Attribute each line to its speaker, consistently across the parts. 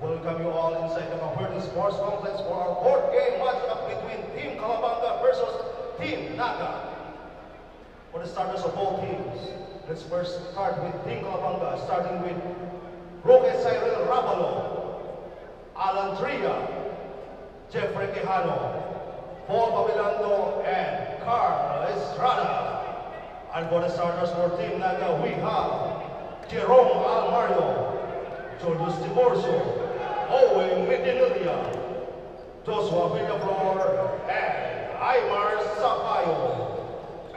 Speaker 1: Welcome you all inside the Mahuerta Sports Complex for our fourth game matchup between Team Calabanga versus Team Naga. For the starters of both teams, let's first start with Team Calabanga, starting with Roque Cyril Ravalo, Alan Tria, Jeffrey Quijano, Paul Pavilando, and Carl Estrada. And for the starters for Team Naga, we have Jerome Almario, Julius Tiborcio, Owen Medinilla, Joshua Villaflor, and Aymar Sampaio.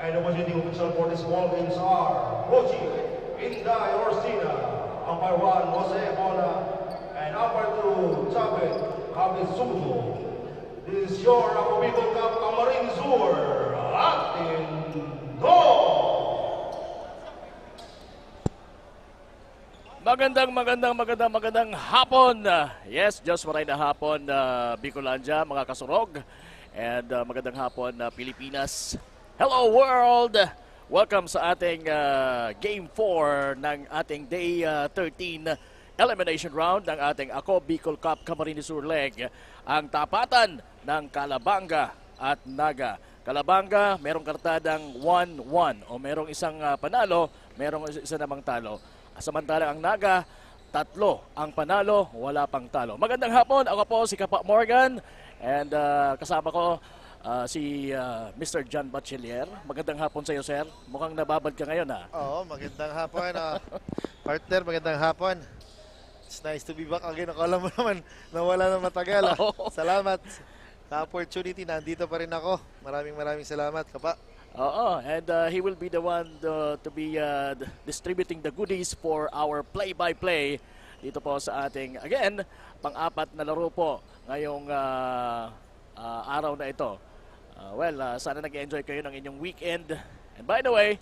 Speaker 1: And the visiting official for this ball games are Rochi Inday Orsina, Umpire 1 Jose Bona, and Umpire 2 Chavez Cabezudo. This is your Ako Bicol Cup Camarines Sur, Atin Go!
Speaker 2: Magandang hapon. Yes, just right na hapon, Bicolandia, mga kasurog. And magandang hapon, Pilipinas. Hello world! Welcome sa ating Game 4 ng ating Day 13 elimination round ng ating Ako Bicol Cup Camarines Sur Leg. Ang tapatan ng Calabanga at Naga. Calabanga, merong kartadang 1-1 o merong isang panalo, merong isa namang talo. Samantala ang Naga, 3 ang panalo, wala pang talo. Magandang hapon, ako po si Kapa Morgan and kasama ko si Mr. John Bachelier. Magandang hapon sa iyo, sir. Mukhang nababad ka ngayon, ha?
Speaker 3: Oo, magandang hapon. Partner, magandang hapon. It's nice to be back again. Akala mo naman nawala na matagal. Salamat sa opportunity. Nandito pa rin ako. Maraming salamat, Kapa.
Speaker 2: Oo, and he will be the one to be distributing the goodies for our play-by-play dito po sa ating, again, pang-apat na laro po ngayong araw na ito. Sana nag-enjoy kayo ng inyong weekend. And by the way,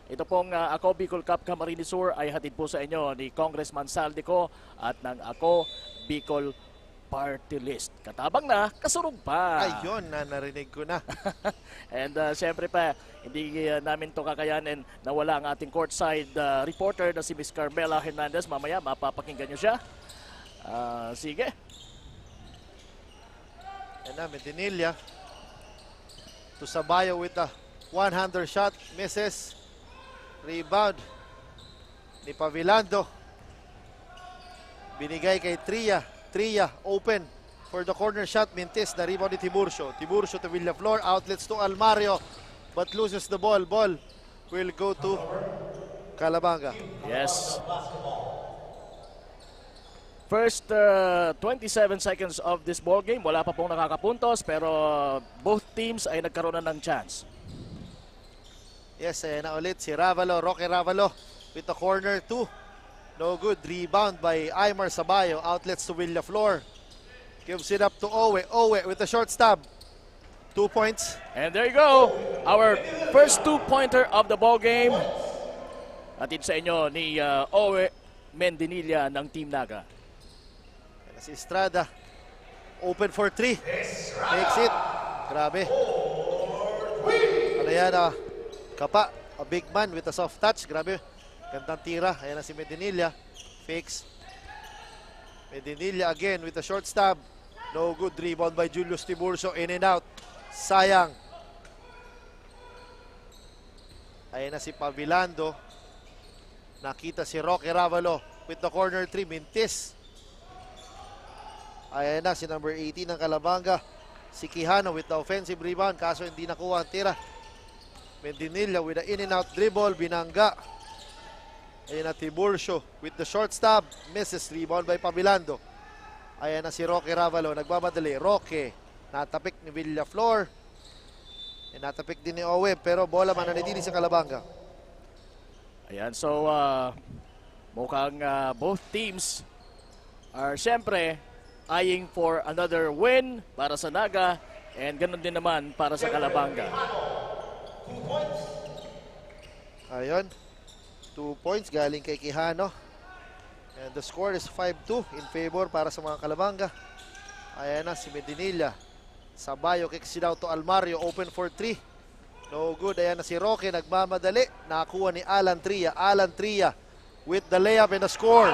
Speaker 2: ito pong Ako Bicol Cup Camarines Sur ay hatid po sa inyo ni Congressman Saldico at ng Ako Bicol Party List. Katabang na, kasurog pa.
Speaker 3: Ayun, narinig ko na.
Speaker 2: And syempre pa, hindi namin to kakayanin na wala ang ating courtside reporter na si Miss Carmela Hernandez. Mamaya, mapapakinggan nyo siya. Sige.
Speaker 3: And na, Medinilla to Sabayo with a one-hander shot. Misses. Rebound ni Pavilando. Binigay kay Tria. Tria open for the corner shot. Mintis na rebound ni Tiburcio. Tiburcio to Villaflor. Outlets to Almario. But loses the ball. Ball will go to Calabanga.
Speaker 2: Yes. First 27 seconds of this ball game, wala pa pong nakakapuntos pero both teams ay nagkaroon na ng chance.
Speaker 3: Yes, ayan na ulit si Ravalo, Roque Ravalo with the corner 2. No good, rebound by Aymar Sabayo, outlets to Villaflor. Gives it up to Owe, Owe with a short stab. 2 points.
Speaker 2: And there you go, our first 2-pointer of the ball game. Atid sa inyo ni Owe Mendinilla ng Team Naga.
Speaker 3: Si Estrada, open for 3. Makes it. Grabe. Ano yan, Kapa, a big man with a soft touch. Grabe. Gandang tira. Ayan na si Medinilla. Fakes. Medinilla again with a short stab. No good. Rebound by Julius Tiburcio. In and out. Sayang. Ayan na si Pavilando. Nakita si Roque Ravalo with the corner 3. Mintis. Ayan na si number 18 ng Calabanga, si Quijano with the offensive rebound, kaso hindi nakuha ang tira. Medinilla with the in and out dribble, binangga. Ayan na Tiburcio with the short stab, misses, rebound by Pavilando. Ayan na si Roque Ravalo, nagmamadali. Roque, natapik ni Villaflor. Natapik din ni Owe, pero bola mananitili sa Calabanga.
Speaker 2: Ayan, so mukhang both teams are syempre eyeing for another win para sa Naga and ganun din naman para sa Calabanga.
Speaker 3: Ayun, 2 points galing kay Quijano. And the score is 5-2 in favor para sa mga Calabanga. Ayan na si Medinilla. Sabayo kicks it out to Almario, open for 3. No good. Ayan na si Roque, nagmamadali. Nakakuha ni Alan Tria. Alan Tria with the layup and the score.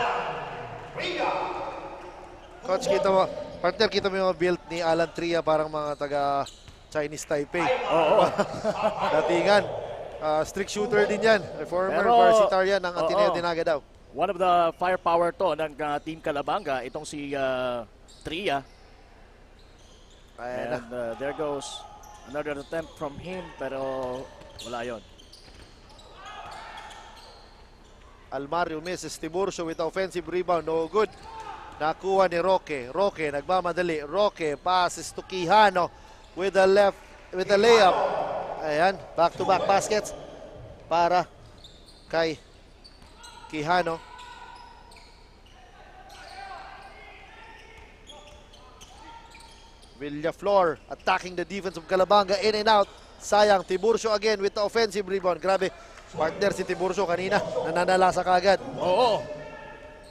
Speaker 3: Coach, kita mo, partner, kita mo yung build ni Alan Tria, parang mga taga Chinese Taipei.
Speaker 2: Oo.
Speaker 3: Datingan. Strict shooter din yan. Former
Speaker 2: Pero,
Speaker 3: varsitarian ng Ateneo
Speaker 2: oo.
Speaker 3: Dinaga daw.
Speaker 2: One of the firepower to ng Team Calabanga, itong si Tria.
Speaker 3: Ayan na.
Speaker 2: And there goes another attempt from him, pero wala yon.
Speaker 3: Almario misses. Tiburcio with offensive rebound. No good. Nakuha ni Roque. Roque nagmamadali. Roque passes to Quijano with the left, with the layup. Ayan, back-to-back baskets para kay Quijano. Villaflor attacking the defense of Calabanga, in and out. Sayang, Tiburcio again with the offensive rebound. Grabe, partner si Tiburcio kanina, nananalasa kagad.
Speaker 2: Oo.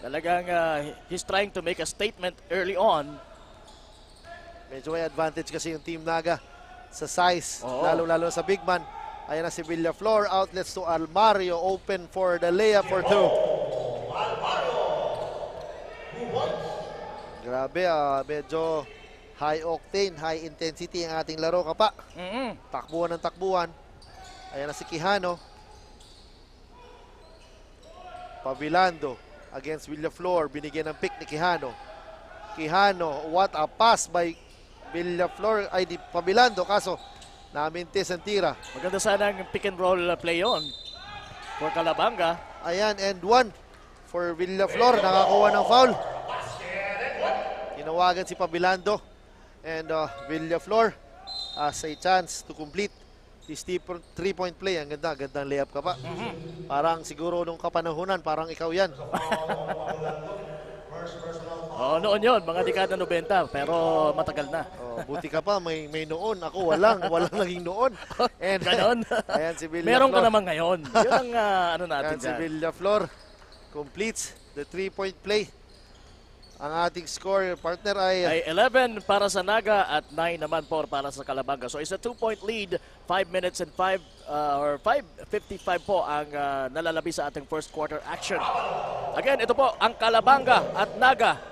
Speaker 2: Talagang he's trying to make a statement early on.
Speaker 3: Medyo may advantage kasi yung Team Naga sa size,
Speaker 2: Oo.
Speaker 3: lalo-lalo sa big man. Ayan na si Villaflor, outlets to Almario, open for the layup for two. Grabe, medyo high octane, high intensity ang ating laro, kapa. Takbuhan ng takbuhan. Ayan na si Quijano. Pavilando against Villaflor, binigyan ng pick ni Quijano. Quijano, what a pass by Villaflor, ay di Pavilando, kaso namintis ang tira.
Speaker 2: Maganda sana ang pick and roll play on for Calabanga.
Speaker 3: Ayan, and one for Villaflor, nakakuha ng foul. Tinawagan si Pavilando, and Villaflor has a chance to complete this three-point play. Ang ganda, gandang layup ka pa. Parang siguro nung kapanahunan, parang ikaw yan.
Speaker 2: Oo, noon yon, mga dekada 90, pero matagal na.
Speaker 3: Buti ka pa, may noon. Ako walang naging noon. And
Speaker 2: Ganon.
Speaker 3: ayan si Villaflor.
Speaker 2: Meron ka naman ngayon. Yun ang ano natin
Speaker 3: Ayan si
Speaker 2: dyan.
Speaker 3: Villaflor completes the three-point play. Ang ating score, partner,
Speaker 2: Ay 11 para sa Naga at 9 naman po para sa Calabanga. So it's a 2-point lead, 5 minutes and 5:55 po ang nalalabi sa ating first quarter action. Again, ito po ang Calabanga at Naga.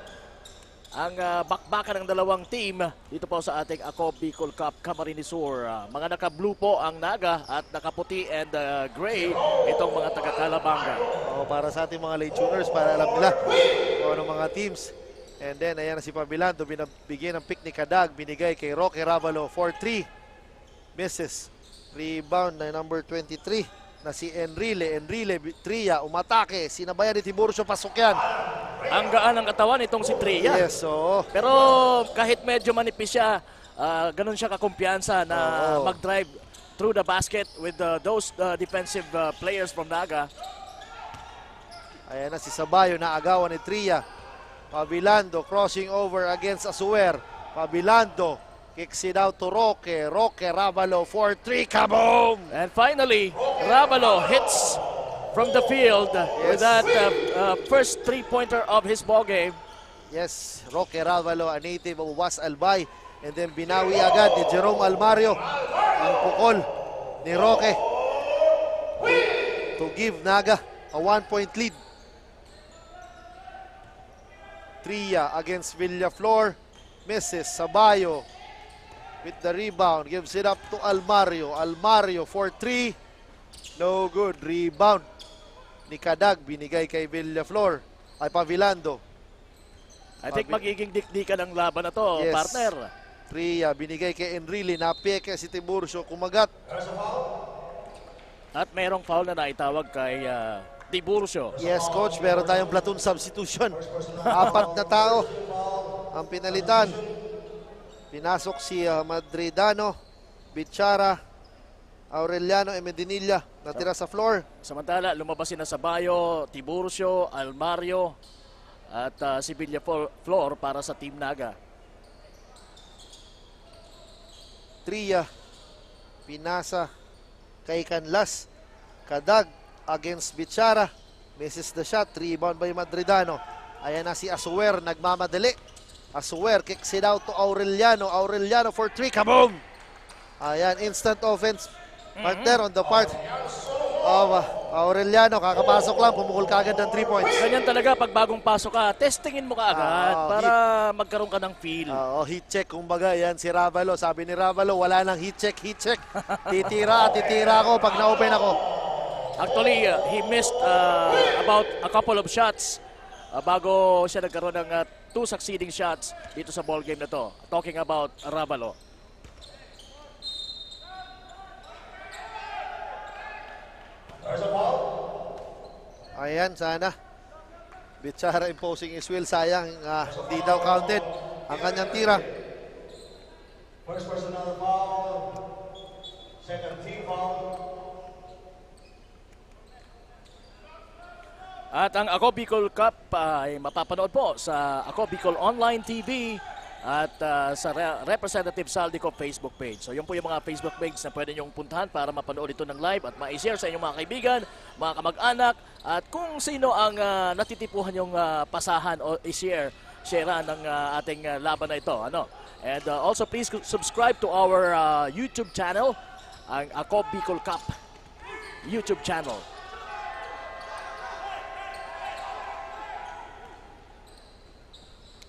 Speaker 2: Ang bakbakan ng dalawang team dito po sa ating Ako Bicol Cup Camarines Sur. Mga naka-blue po ang Naga at nakaputi and gray itong mga taga-Calabanga.
Speaker 3: para sa ating mga late tuners, para alam nila kung anong mga teams. And then, ayan na si Pavilando, binibigyan ng pick ni Kadag, binigay kay Roque Ravalo, 4-3. Misses. Rebound na number 23 na si Enrile. Enrile, Tria, umatake. Sinabayan ni Tiburcio, pasok yan.
Speaker 2: Ang gaan ng katawan itong si Tria.
Speaker 3: Yes, oo.
Speaker 2: Pero kahit medyo manipis siya, ganun siya kakumpiyansa na mag-drive through the basket with those defensive players from Naga.
Speaker 3: Ayan na si Sabayo, naagawan ni Tria. Pavilando crossing over against Asuer. Pavilando kicks it out to Roque. Roque Ravalo, 4-3, kaboom!
Speaker 2: And finally, Ravalo hits from the field with that first three-pointer of his ball game.
Speaker 3: Yes, Roque Ravalo, a native of Was Albay. And then binawi agad ni Jerome Almario ang pukol ni Roque to give Naga a 1-point lead. Tria against Villaflor, misses. Sabayo with the rebound, gives it up to Almario. Almario 4-3, no good. Rebound ni Kadag, binigay kay Villaflor, ay Pavilando.
Speaker 2: I think magiging dikdikan ang laban na to,
Speaker 3: Yes.
Speaker 2: partner.
Speaker 3: Tria, binigay kay Enrile, napeke si Tiburcio, kumagat.
Speaker 2: At merong foul na naitawag kay Tiburcio.
Speaker 3: Yes, coach, meron tayong platoon substitution. 4 na tao ang pinalitan. Pinasok si Madridano, Bichara, Aureliano, Medinilla, natira sa floor.
Speaker 2: Samantala, lumabas na Sabayo, Tiburcio, Almario, at si Villaflor para sa Team Naga.
Speaker 3: Tria, pinasa kay Canlas. Kadag against Bichara. Misses the shot. Rebound by Madridano. Ayan na si Asuer, nagmamadali. Asuer kicks it out to Aureliano. Aureliano for 3. Kaboom! Ayan, instant offense. Partner on the part of Aureliano. Kakapasok lang, pumukol kagad ng 3 points.
Speaker 2: Ganyan talaga pag bagong pasok ka, testingin mo kaagad para magkaroon ka ng feel.
Speaker 3: Oo, heat check kumbaga. Yan si Ravalo. Sabi ni Ravalo, wala nang heat check, heat check. Titira ako pag na-open ako.
Speaker 2: Actually, he missed about a couple of shots bago siya nagkaroon ng 2 succeeding shots dito sa ball game na to. Talking about Ravalo.
Speaker 3: Ayan, sana. Bichara imposing his will. Sayang, hindi daw counted ang kanyang tira.
Speaker 1: First personal foul. Second team foul.
Speaker 2: At ang Ako Bicol Cup ay mapapanood po sa Ako Bicol Online TV at sa Representative Saldico Facebook page. So yun po yung mga Facebook page na pwede nyong puntahan para mapanood ito ng live at ma-share sa inyong mga kaibigan, mga kamag-anak at kung sino ang natitipuhan yung pasahan o sharean ng ating laban na ito. Ano? And also please subscribe to our YouTube channel, ang Ako Bicol Cup YouTube channel.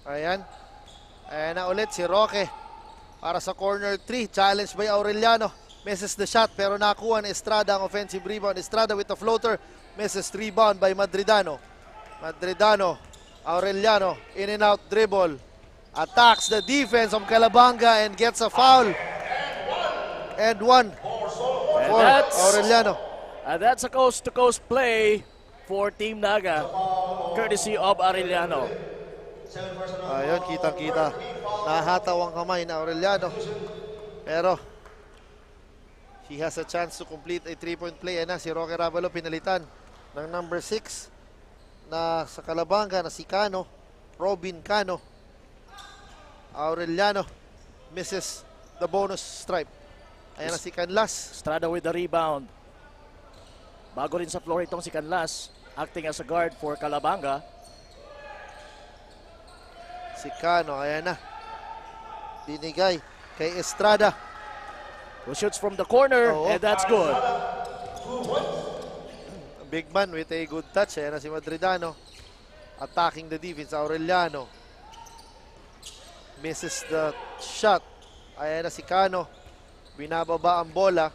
Speaker 3: Ayan. Ayan na ulit si Roque para sa corner 3. Challenge by Aureliano. Misses the shot pero nakuha ni Estrada ang offensive rebound. Estrada with the floater. Misses rebound by Madridano. Madridano. Aureliano. In and out dribble. Attacks the defense of Calabanga and gets a foul. And one for Aureliano.
Speaker 2: That's a coast-to-coast play for Team Naga. Courtesy of Aureliano.
Speaker 3: Ayun, kitang-kita. Nahataw ang kamay na Aureliano. Pero, he has a chance to complete a 3-point play. Ayan na, si Roque Ravalo pinalitan ng number 6 na sa Calabanga na si Cano. Robin Cano. Aureliano misses the bonus stripe. Ayan na si Canlas.
Speaker 2: Estrada with the rebound. Bago rin sa floor itong si Canlas. Acting as a guard for Calabanga.
Speaker 3: Si Cano, ayan na. Binigay kay Estrada.
Speaker 2: Who shoots from the corner, and that's good.
Speaker 3: Big man with a good touch. Ayan na si Madridano. Attacking the defense, Aureliano. Misses the shot. Ayan na si Cano. Binababa ang bola.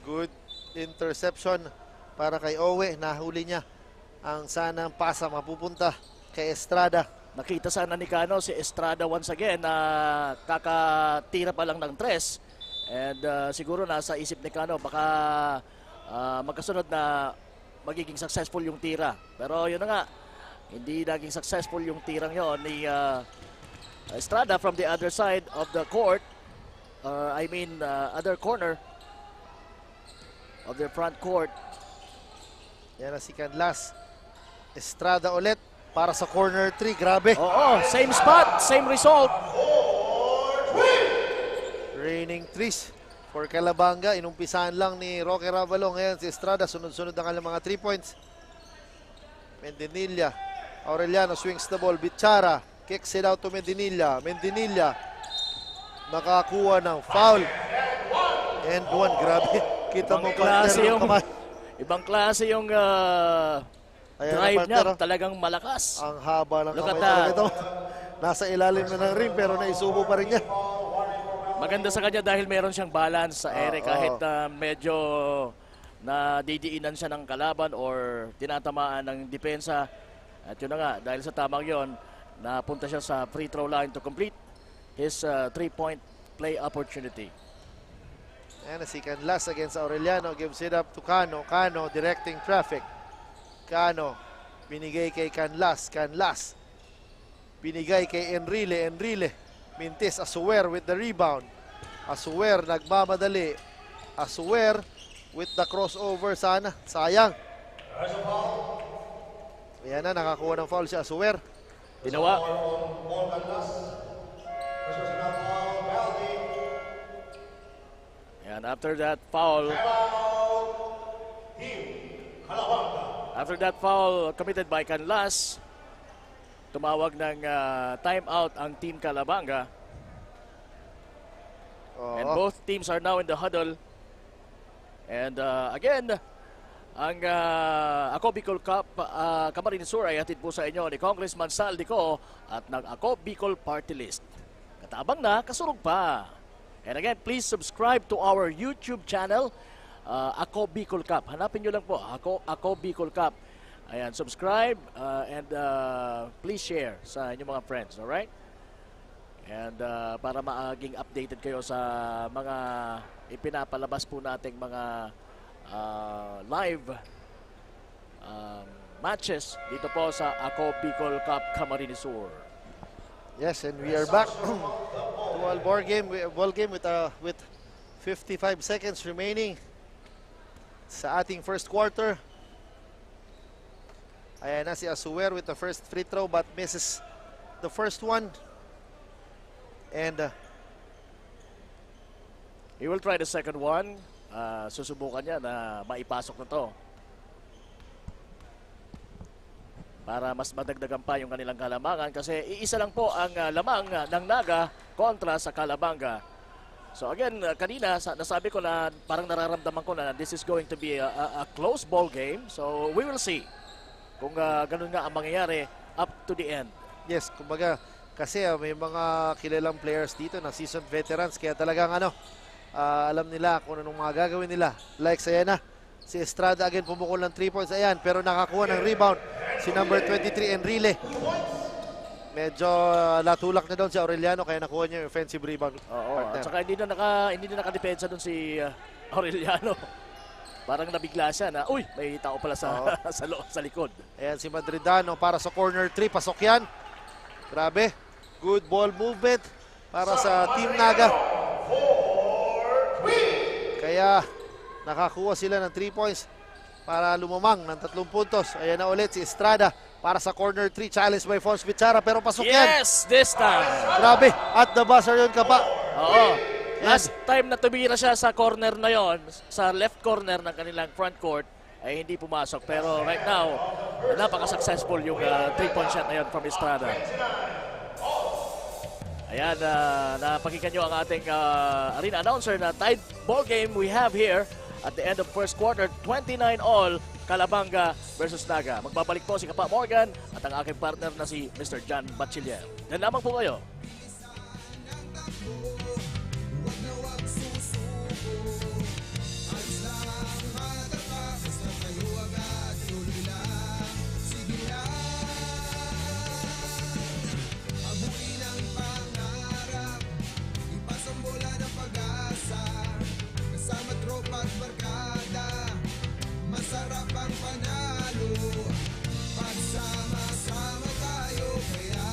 Speaker 3: Good interception para kay Owe. Nahuli niya ang sanang pasa mapupunta kay Estrada.
Speaker 2: Nakita sana ni Cano si Estrada once again na kakatira pa lang ng 3. And siguro nasa isip ni Cano baka magkasunod na magiging successful yung tira. Pero yun na nga, hindi naging successful yung tirang yon ni Estrada from the other side of the court. Other corner of the front court.
Speaker 3: Yan na si Canlas. Estrada ulit para sa corner 3. Grabe.
Speaker 2: Oo, same spot, same result.
Speaker 3: Raining threes for Calabanga. Inumpisahan lang ni Roque Ravalo. Ngayon si Estrada, sunod-sunod ang kanilang mga 3 points. Mendinilla. Aureliano swings the ball. Bichara kicks it out to Mendinilla. Mendinilla nakakuha ng foul. And one. Grabe. Kita mo
Speaker 2: klase yung
Speaker 3: kamay.
Speaker 2: Ibang klase yung
Speaker 3: Ayan
Speaker 2: drive
Speaker 3: na,
Speaker 2: niya,
Speaker 3: partner.
Speaker 2: talagang malakas.
Speaker 3: Ang haba ng
Speaker 2: Look
Speaker 3: kamay
Speaker 2: at that.
Speaker 3: talaga ito. Nasa ilalim na ng rim pero naisubo pa rin niya.
Speaker 2: Maganda sa kanya dahil meron siyang balance sa ere kahit medyo nadidiinan siya ng kalaban or tinatamaan ng depensa. At yun na nga, dahil sa tamang yon, napunta siya sa free throw line to complete his 3-point play opportunity.
Speaker 3: And si Canlas against Aureliano, gives it up to Cano. Cano directing traffic. Cano binigay kay Canlas. Canlas binigay kay Enrile. Enrile mintis. Asuwer with the rebound. Asuwer nagmamadali. Asuwer with the crossover sana. Sayang. Ayan na, nakakuha ng foul si Asuwer.
Speaker 2: Ginawa. And after that foul committed by Canlas, tumawag ng timeout ang Team Calabanga. And both teams are now in the huddle. And again, Ang Ako Bicol Cup Camarines Sur ay hatid po sa inyo ni Congressman Sal Dico at ng Ako Bicol Party List. Katabang na, kasurog pa. And again, please subscribe to our YouTube channel, Ako Bicol Cup. Hanapin nyo lang po, Ako Bicol Cup. Ayan, subscribe and please share sa inyong mga friends, alright? And para maging updated kayo sa mga ipinapalabas po nating mga live matches dito po sa Ako Bicol Cup Camarines Sur.
Speaker 3: Yes, and we are back to a ball game with 55 seconds remaining sa ating first quarter. Ayan na si Asuer with the first free throw but misses the first one. And
Speaker 2: He will try the second one. Susubukan niya na maipasok na to para mas madagdagan pa yung kanilang kalamangan kasi iisa lang po ang lamang ng Naga kontra sa Calabanga. So again, kanina nasabi ko na parang nararamdaman ko na this is going to be a close ball game. So we will see kung ganun nga ang mangyayari up to the end.
Speaker 3: yes, kumbaga kasi may mga kilalang players dito na seasoned veterans kaya talagang alam nila kung anong mga gagawin nila. Like saya na si Estrada again pumukol ng 3 points. Ayan, pero nakakuha ng rebound si number 23 Enrile. Medyo natulak na doon si Aureliano kaya nakuha niya yung offensive rebound.
Speaker 2: Oo, at saka hindi na nakadepensa doon si Aureliano. Parang nabigla siya na, uy, may tao pala sa sa likod.
Speaker 3: Ayan si Madridano para sa corner 3. Pasok yan. Grabe. Good ball movement para sa Team Naga. Kaya nakakuha sila ng 3 points para lumamang ng 3 puntos. Ayan na ulit si Estrada para sa corner 3. Challenge by Fons Bichara pero pasok yan.
Speaker 2: Yes, this time.
Speaker 3: Grabe. At the buzzer yun ka pa.
Speaker 2: Oo. Last time na tumira siya sa corner na yon, sa left corner ng kanilang front court, ay hindi pumasok. Pero right now, napaka-successful yung 3-point shot na yon from Estrada. Ayan, napakinggan nyo ang ating arena announcer na tied ball game we have here at the end of first quarter, 29 all, Calabanga versus Naga. Magbabalik po si Kapa Morgan at ang aking partner na si Mr. John Bachiller. Yan lamang po kayo.
Speaker 4: Masarap ang panalo pagsama-sama tayo kaya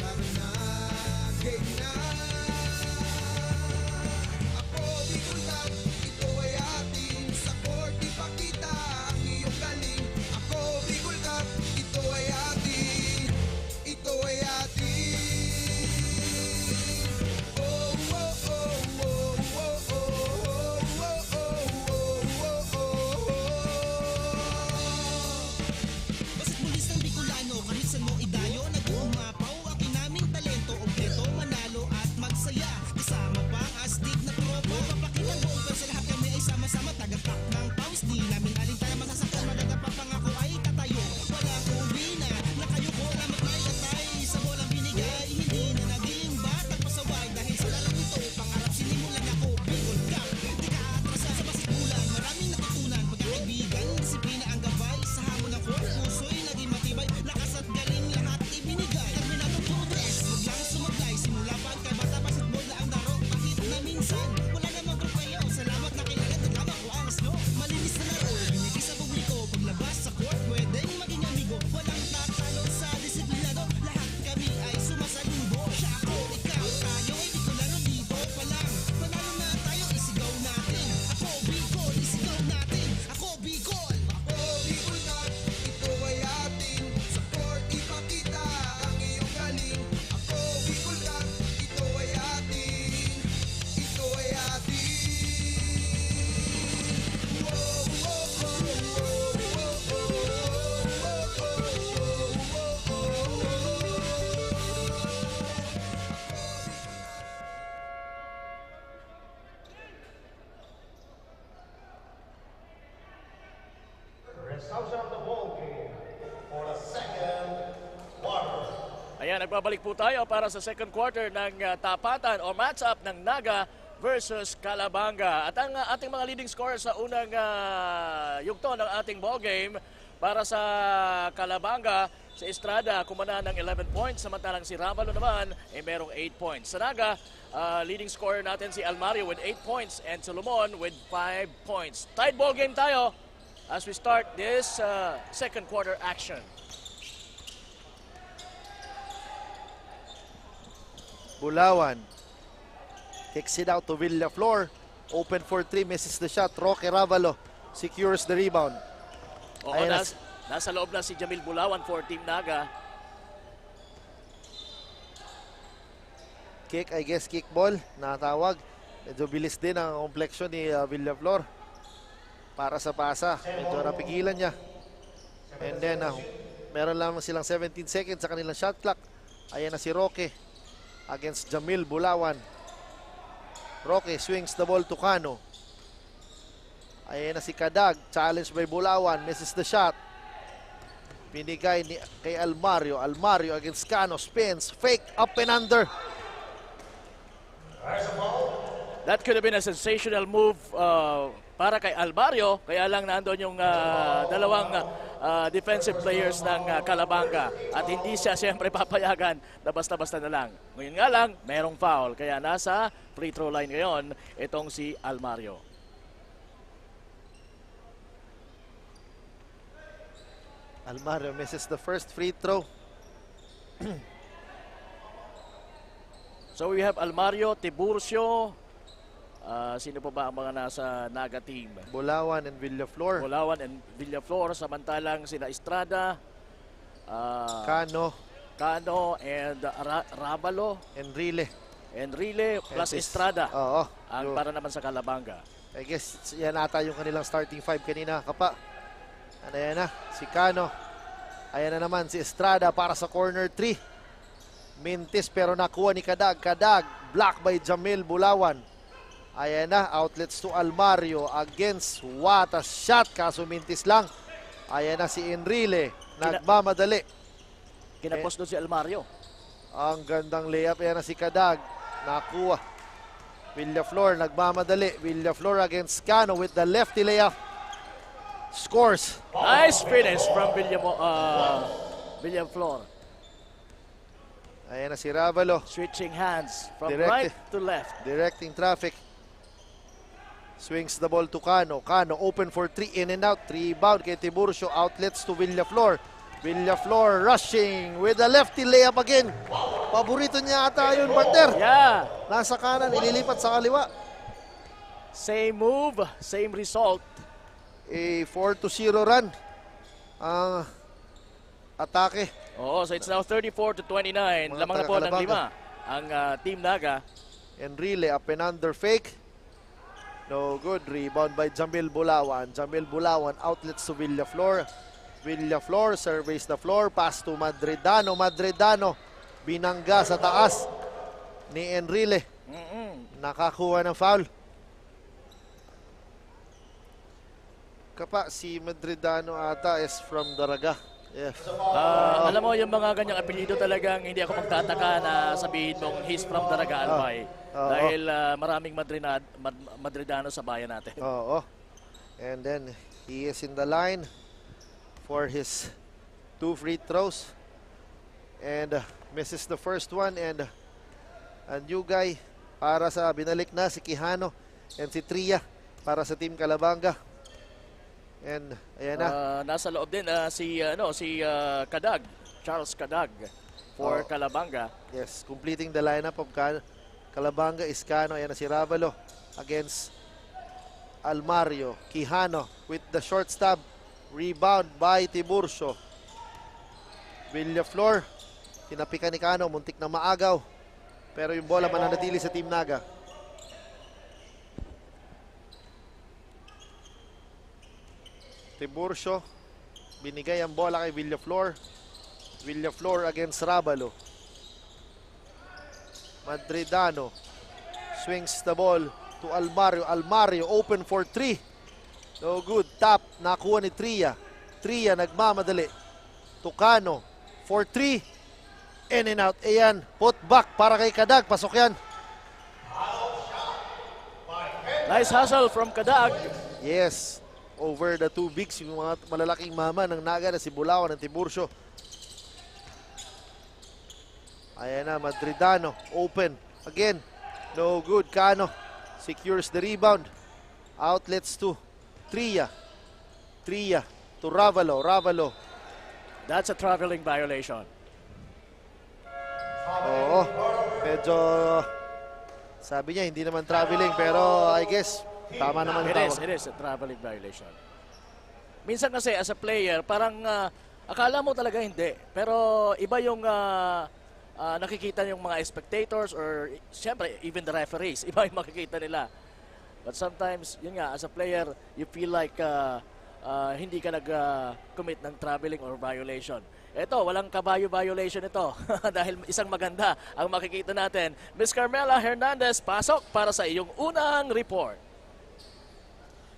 Speaker 4: laro na, game na. Ako Bicol Cup, ito ay atin. Sa court ipakita ang iyong galing. Ako Bicol Cup, ito ay atin. Ito ay atin. Oh, oh, oh, oh, oh, oh, oh, oh, oh, oh, oh. Basta't mulis ng Bicolano, kahit saan mo idayo, nag-uumapaw, aking naming talento, kompleto, manalo at
Speaker 2: Kaya nagbabalik po tayo para sa second quarter ng tapatan o match-up ng Naga versus Calabanga. At ang ating mga leading scorer sa unang yugto ng ating ball game para sa Calabanga, si Estrada kumana ng 11 points, samantalang si Ravalo naman ay merong 8 points. Sa Naga, leading scorer natin si Almario with 8 points and Solomon with 5 points. Tied ball game tayo as we start this second quarter action.
Speaker 3: Bulawan kicks it out to Villaflor. Open for 3, misses the shot. Roque Ravalo secures the rebound.
Speaker 2: Oo,
Speaker 3: Ayan na
Speaker 2: nasa loob na si Jamil Bulawan for Team Naga.
Speaker 3: Kick, I guess kickball, natawag. Medyo bilis din ang complexion ni Villaflor. Para sa pasa, medyo napigilan niya. And then, meron lang silang 17 seconds sa kanilang shot clock. Ayan na si Roque against Jamil Bulawan. Roque swings the ball to Cano. Ayan na si Kadag, challenged by Bulawan, misses the shot. Pinigay kay Almario. Almario against Cano, spins, fake, up and under.
Speaker 2: That could have been a sensational move para kay Almario, kaya lang nandoon yung dalawang defensive players ng Calabanga at hindi siya siyempre papayagan na basta-basta na lang. Ngayon nga lang, merong foul, kaya nasa free throw line ngayon itong si Almario.
Speaker 3: Almario misses the first free throw.
Speaker 2: So we have Almario, Tiburcio, sino pa ba ang mga nasa Naga team?
Speaker 3: Bulawan and Villaflor.
Speaker 2: Bulawan and Villaflor, samantalang sina Estrada,
Speaker 3: Cano,
Speaker 2: and Ravalo,
Speaker 3: Enrile
Speaker 2: plus
Speaker 3: and
Speaker 2: Estrada
Speaker 3: Oo.
Speaker 2: ang para naman sa Calabanga.
Speaker 3: I guess yan ata yung kanilang starting 5 kanina, Kapa. Ano yan na? Si Cano. Ayan na naman si Estrada para sa corner 3. Mintis pero nakuha ni Kadag. Kadag, block by Jamil Bulawan. Ayan na, outlets to Almario against what a shot. Kaso mintis lang. Ayan na si Enrile. Nagmamadali.
Speaker 2: Kinapos doon si Almario.
Speaker 3: Ang gandang layup. Ayan na si Kadag. Nakuha. Villaflor nagmamadali. Villaflor against Cano with the lefty layup. Scores.
Speaker 2: Nice finish from Villaflor.
Speaker 3: Ayan na si Ravalo.
Speaker 2: Switching hands from
Speaker 3: Direct-
Speaker 2: right to left.
Speaker 3: Directing traffic. Swings the ball to Cano. Cano open for 3, in and out. 3 rebound kay Tiburcio. Outlets to Villaflor. Villaflor rushing with a lefty layup again. Paborito niya ata yun, partner.
Speaker 2: Yeah,
Speaker 3: Nasa kanan, ililipat sa kaliwa.
Speaker 2: same move, same result.
Speaker 3: A 4-0 run. Ang atake.
Speaker 2: Oo, so it's now 34-29.
Speaker 3: Mga
Speaker 2: Lamang na po ng
Speaker 3: taga-Calabanga.
Speaker 2: 5 ang Team Naga.
Speaker 3: Enrile up and under fake. No good. Rebound by Jamil Bulawan. Jamil Bulawan outlets to Villaflor. Villaflor surveys the floor. Pass to Madridano. Madridano binangga sa taas ni Enrile. Nakakuha ng foul. Kapa, si Madridano ata is from Daraga. Yes.
Speaker 2: Alam mo, yung mga ganyang apelido talagang hindi ako magtataka na sabihin mong he's from Daraga, Albay.
Speaker 3: Oo.
Speaker 2: Dahil maraming Madridano sa bayan natin.
Speaker 3: Oo. And then, he is in the line for his 2 free throws. And misses the first one. And a new guy para sa binalik na si Quijano and si Tria para sa Team Calabanga. And ayan na.
Speaker 2: Nasa loob din si Kadag, Charles Kadag for Calabanga.
Speaker 3: Yes, completing the lineup of Calabanga is Cano. Ayan na si Ravalo against Almario. Quijano with the short stab. Rebound by Tiburcio. Villaflor. Tinapikan ni Cano. Muntik na maagaw. Pero yung bola mananatili sa Team Naga. Tiburcio. Binigay ang bola kay Villaflor. Villaflor against Ravalo. Madridano swings the ball to Almario. Almario open for 3. No good. Tap. Nakuha ni Tria. Tria nagmamadali. Tucano for 3. In and out. Ayan, put back para kay Kadag. Pasok yan.
Speaker 2: Nice hustle from Kadag.
Speaker 3: Yes. Over the two bigs, yung mga malalaking mama ng Naga na si Bulawan ng Tiburcio. Ayan na, Madridano. Open. Again. No good. Cano secures the rebound. Outlets to Tria. Tria to Ravalo. Ravalo.
Speaker 2: That's a traveling violation.
Speaker 3: Oo. Medyo sabi niya hindi naman traveling pero I guess tama naman yung tawag.
Speaker 2: It is a traveling violation. Minsan kasi as a player, parang akala mo talaga hindi. Pero iba yung nakikita yung mga spectators or siyempre even the referees. Iba yung makikita nila. But sometimes, yun nga, as a player, you feel like hindi ka nag-commit ng traveling or violation. Ito, walang kabayo violation ito. Dahil isang maganda ang makikita natin. Miss Carmela Hernandez, pasok para sa iyong unang report.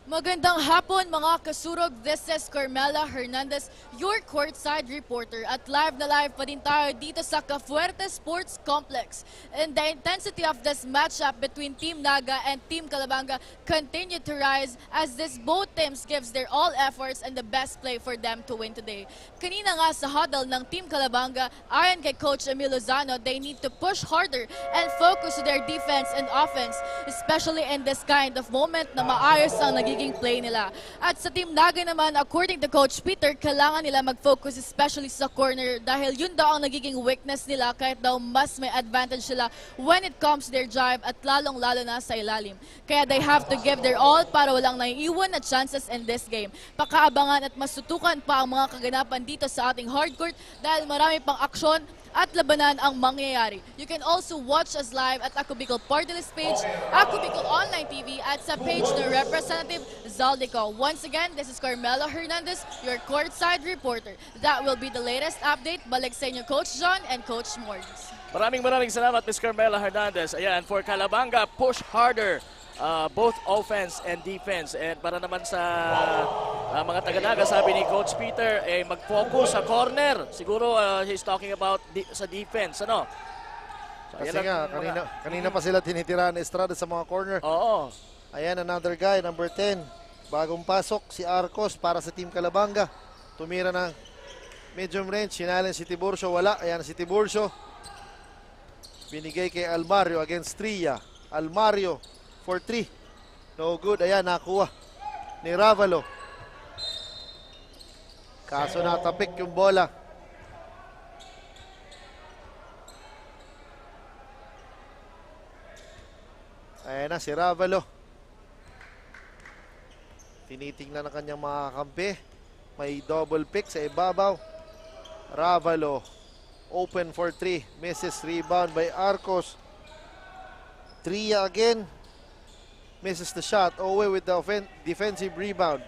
Speaker 5: Magandang hapon mga kasurog. This is Carmela Hernandez, your courtside reporter. At live na live pa din tayo dito sa Cafuerte Sports Complex. And the intensity of this matchup between Team Naga and Team Calabanga continue to rise as this both teams gives their all efforts and the best play for them to win today. Kanina nga sa huddle ng Team Calabanga, ayon kay Coach Emil Lozano, they need to push harder and focus to their defense and offense, especially in this kind of moment na maayos ang nagiging play nila. At sa Team Naga naman, according to Coach Peter, kailangan nila mag-focus especially sa corner dahil yun daw ang nagiging weakness nila kahit daw mas may advantage sila when it comes to their drive at lalong-lalo na sa ilalim. Kaya they have to give their all para walang naiiwan na chances in this game. Pakaabangan at masutukan pa ang mga kaganapan dito sa ating hardcourt dahil marami pang aksyon at labanan ang mangyayari. You can also watch us live at Ako Bicol Party List page, Ako Bicol Online TV at sa page ng Representative Zaldico. Once again, this is Carmela Hernandez, your courtside reporter. That will be the latest update. Balik sa inyo Coach John and Coach Morris.
Speaker 2: Maraming salamat, Miss Carmela Hernandez. Ayan, for Calabanga, push harder. Both offense and defense. And para naman sa mga taga-Naga, sabi ni Coach Peter, mag-focus sa corner. Siguro he's talking about sa defense, ano? So,
Speaker 3: Kasi
Speaker 2: ayan
Speaker 3: nga,
Speaker 2: ang
Speaker 3: kanina pa sila tinitirahan ni Estrada sa mga corner.
Speaker 2: Oo.
Speaker 3: Ayan, another guy, number 10. Bagong pasok, si Arcos para sa Team Calabanga. Tumira ng medium range, sinalin si Tiburcio, wala. Ayan si Tiburcio. Binigay kay Almario against Tria. Almario for 3. No good. Ayan, nakuha ni Ravalo. Kaso natapik yung bola. Ayan na si Ravalo. Tinitingnan ng kanyang mga kampi. May double pick sa ibabaw. Ravalo. Open for 3. Misses. Rebound by Arcos. Tria again. Misses the shot. Owe with the defensive rebound.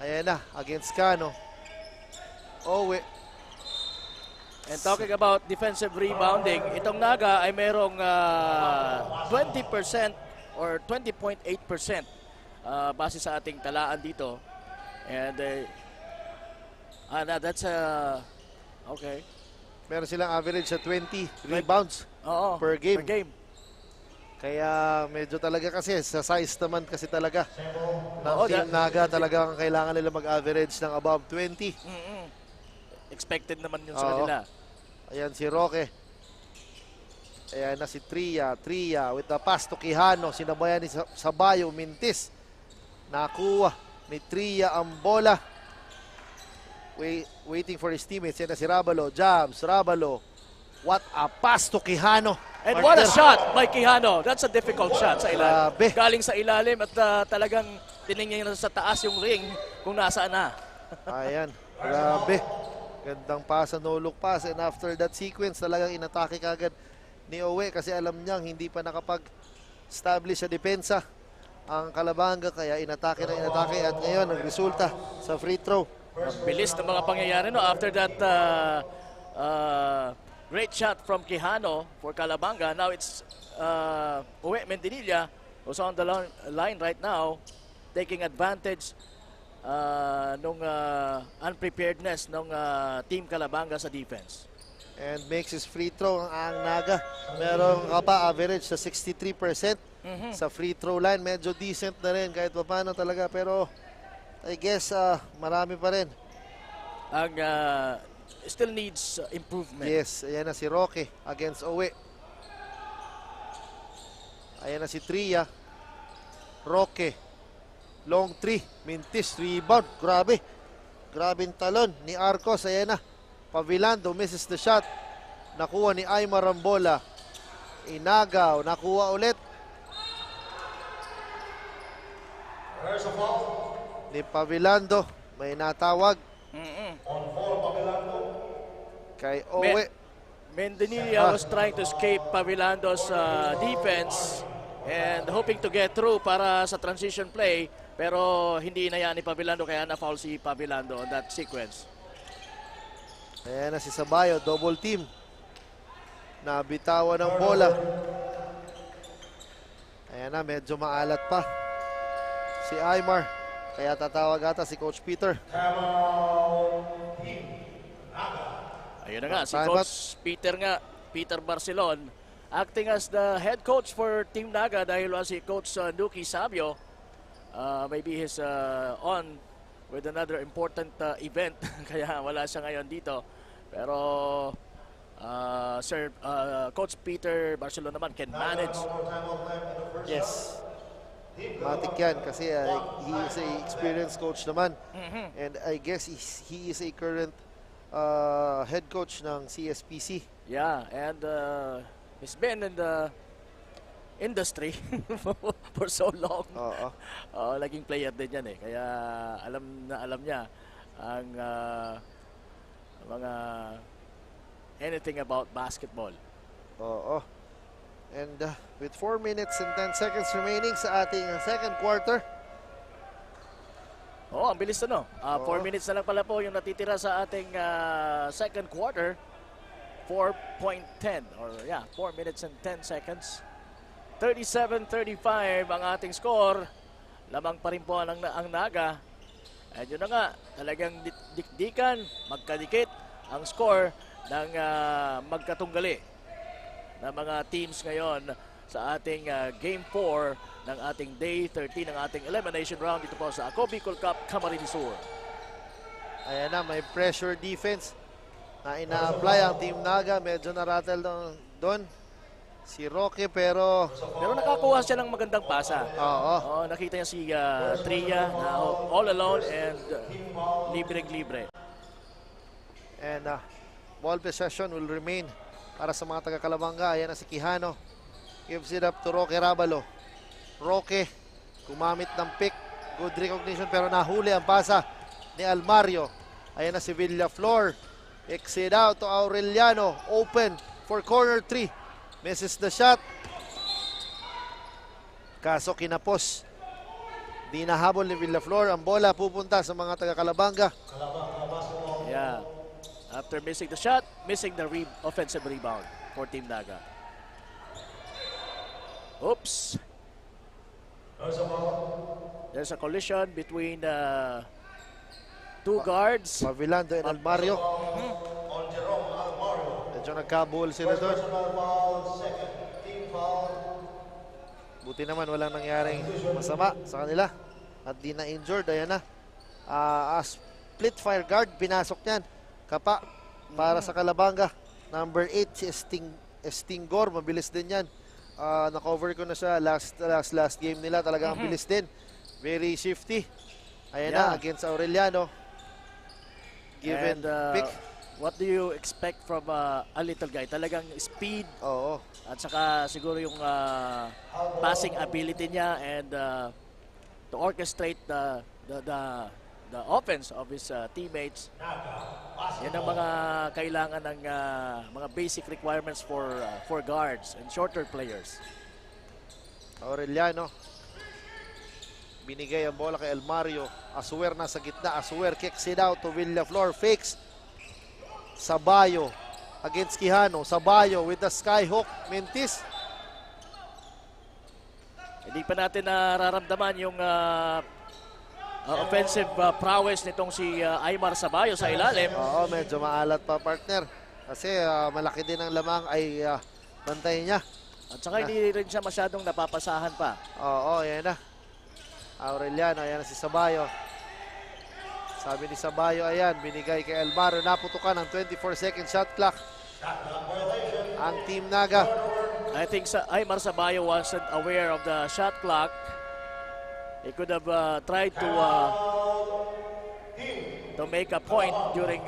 Speaker 3: Ayan na. Against Cano. Owe.
Speaker 2: And talking about defensive rebounding, itong Naga ay merong 20% or 20.8% base sa ating talaan dito. And that's okay.
Speaker 3: Meron silang average sa 20 rebounds
Speaker 2: Oo,
Speaker 3: per game.
Speaker 2: Per game.
Speaker 3: Kaya medyo talaga kasi sa size naman kasi talaga ng
Speaker 2: Oo,
Speaker 3: Team Naga talagang kailangan nila mag-average ng above 20.
Speaker 2: Expected naman yun sa
Speaker 3: Oo.
Speaker 2: kanila.
Speaker 3: Ayan si Roque. Ayan na si Tria. Tria with the pass to Quijano. Sinabayan ni Sabayo Mintis. Nakuha ni Tria ang bola. Waiting for his teammates. Yan na si Rabalo. Jabs. Rabalo. What a pass to Quijano.
Speaker 2: And what a shot by Quijano. That's a difficult shot sa ilalim.
Speaker 3: Grabe.
Speaker 2: Galing sa ilalim at talagang tinignan niya sa taas yung ring kung nasaan na.
Speaker 3: Ayan. Grabe. Gandang pasa, no look pass. And after that sequence, talagang inatake kagad ni Owe kasi alam niyang hindi pa nakapag-establish sa depensa ang Calabanga. Kaya inatake na inatake at ngayon nagresulta sa free throw.
Speaker 2: Bilis ng mga pangyayari, no? After that great shot from Quijano for Calabanga. Now it's Uwe Mendinilla who's on the line right now, taking advantage nung unpreparedness ng Team Calabanga sa defense.
Speaker 3: And makes his free throw ang Naga. Meron ka pa average sa 63% sa free throw line. Medyo decent na rin kahit pa paano talaga. Pero I guess marami pa rin.
Speaker 2: Ang still needs improvement.
Speaker 3: Yes, ayan na si Roque against Owe. Ayan na si Tria. Roque. Long 3. Mintis. Rebound. Grabe. Grabing talon ni Arcos. Ayan na. Pavilando misses the shot. Nakuha ni Aymar Rambola. Inagaw. Nakuha ulit
Speaker 1: There's a foul.
Speaker 3: ni Pavilando. May natawag
Speaker 1: On foul, Pavilando.
Speaker 3: kay Owe.
Speaker 2: Mendinilla was trying to escape Pavilando's defense and hoping to get through para sa transition play, pero hindi na yan ni Pavilando, kaya na-foul si Pavilando on that sequence.
Speaker 3: Ayan na si Sabayo. Double team. Nabitawan ng bola. Ayan na. Medyo maalat pa si Aymar. Kaya tatawag ata si Coach Peter.
Speaker 2: Ayun na nga, si
Speaker 3: Time
Speaker 2: Coach Peter Barcelon, acting as the head coach for Team Naga dahil si Coach Nuki Sabio. Maybe he's on with another important event, kaya wala siya ngayon dito. Pero Coach Peter Barcelon naman can manage.
Speaker 3: Yes. Matik yan kasi he is a experienced coach naman. And I guess he is a current head coach ng CSPC.
Speaker 2: Yeah, and he's been in the industry for so long.
Speaker 3: Oo.
Speaker 2: Laging player din yan eh. Kaya alam niya ang mga anything about basketball.
Speaker 3: Oo. And with 4 minutes and 10 seconds remaining sa ating second quarter.
Speaker 2: Ang bilis 4 minutes na lang pala po yung natitira sa ating second quarter. 4.10 or 4 minutes and 10 seconds. 37-35 ang ating score. Lamang pa rin po ang Naga. At yun na nga, talagang dikdikan, magkadikit ang score ng magkatunggali ng mga teams ngayon sa ating Game 4 ng ating Day 13 ng ating elimination round dito po sa Ako Bicol Cup, Camarines Sur.
Speaker 3: Ayan na, may pressure defense na ina-apply ang Team Naga. Medyo narattle doon si Roque pero
Speaker 2: nakakuha siya ng magandang pasa.
Speaker 3: oo.
Speaker 2: Nakita niya si Tria na all alone and libre.
Speaker 3: And ball possession will remain para sa mga taga-Calabanga. Ayan na si Quijano. Gives it up to Roque Rabalo. Roque, gumamit ng pick. Good recognition pero nahuli ang pasa ni Almario. Ayan na si Villaflor. Exit out to Aureliano. Open for corner 3. Misses the shot. Kaso kinapos. Di nahabol ni Villaflor. Ang bola pupunta sa mga taga-Calabanga.
Speaker 2: Yeah. After missing the shot, missing the offensive rebound for Team Naga. Oops. There's a collision between two guards.
Speaker 3: Pavilando and Almario.
Speaker 1: On Jerome Almario.
Speaker 3: Medyo nagkabuhol sila doon.
Speaker 1: Personal foul, second team foul.
Speaker 3: Buti naman walang nangyaring masama sa kanila. At di na injured. Ayan na. Split fire guard. Pinasok niyan. Kapa para sa Calabanga. Number 8 si Estingor. Mabilis din yan. Na-cover ko na siya last game nila. Talagang bilis din. Very shifty. Ayan na against Aureliano. Given
Speaker 2: And,
Speaker 3: pick.
Speaker 2: what do you expect from a little guy? Talagang speed
Speaker 3: Oo.
Speaker 2: at saka siguro yung passing ability niya and to orchestrate the offense of his teammates. Yan ang mga kailangan ng mga basic requirements for guards and shorter players.
Speaker 3: Aureliano. Binigay ang bola kay Almario. Asuer nasa gitna. Asuer kicks it out to Villaflor. Fakes. Sabayo against Quijano. Sabayo with the skyhook. Mintis.
Speaker 2: Hindi pa natin nararamdaman yung offensive prowess nitong si Aymar Sabayo sa ilalim.
Speaker 3: Oo, medyo maalat pa partner. Kasi malaki din ang lamang ay bantay niya.
Speaker 2: At saka hindi rin siya masyadong napapasahan pa.
Speaker 3: Oo, yan na. Aureliano, ayan na si Sabayo. Sabi ni Sabayo, ayan, binigay kay Alvaro. Naputukan ang 24-second shot clock. Ang Team Naga.
Speaker 2: I think Aymar Sabayo wasn't aware of the shot clock. He could have tried to make a point during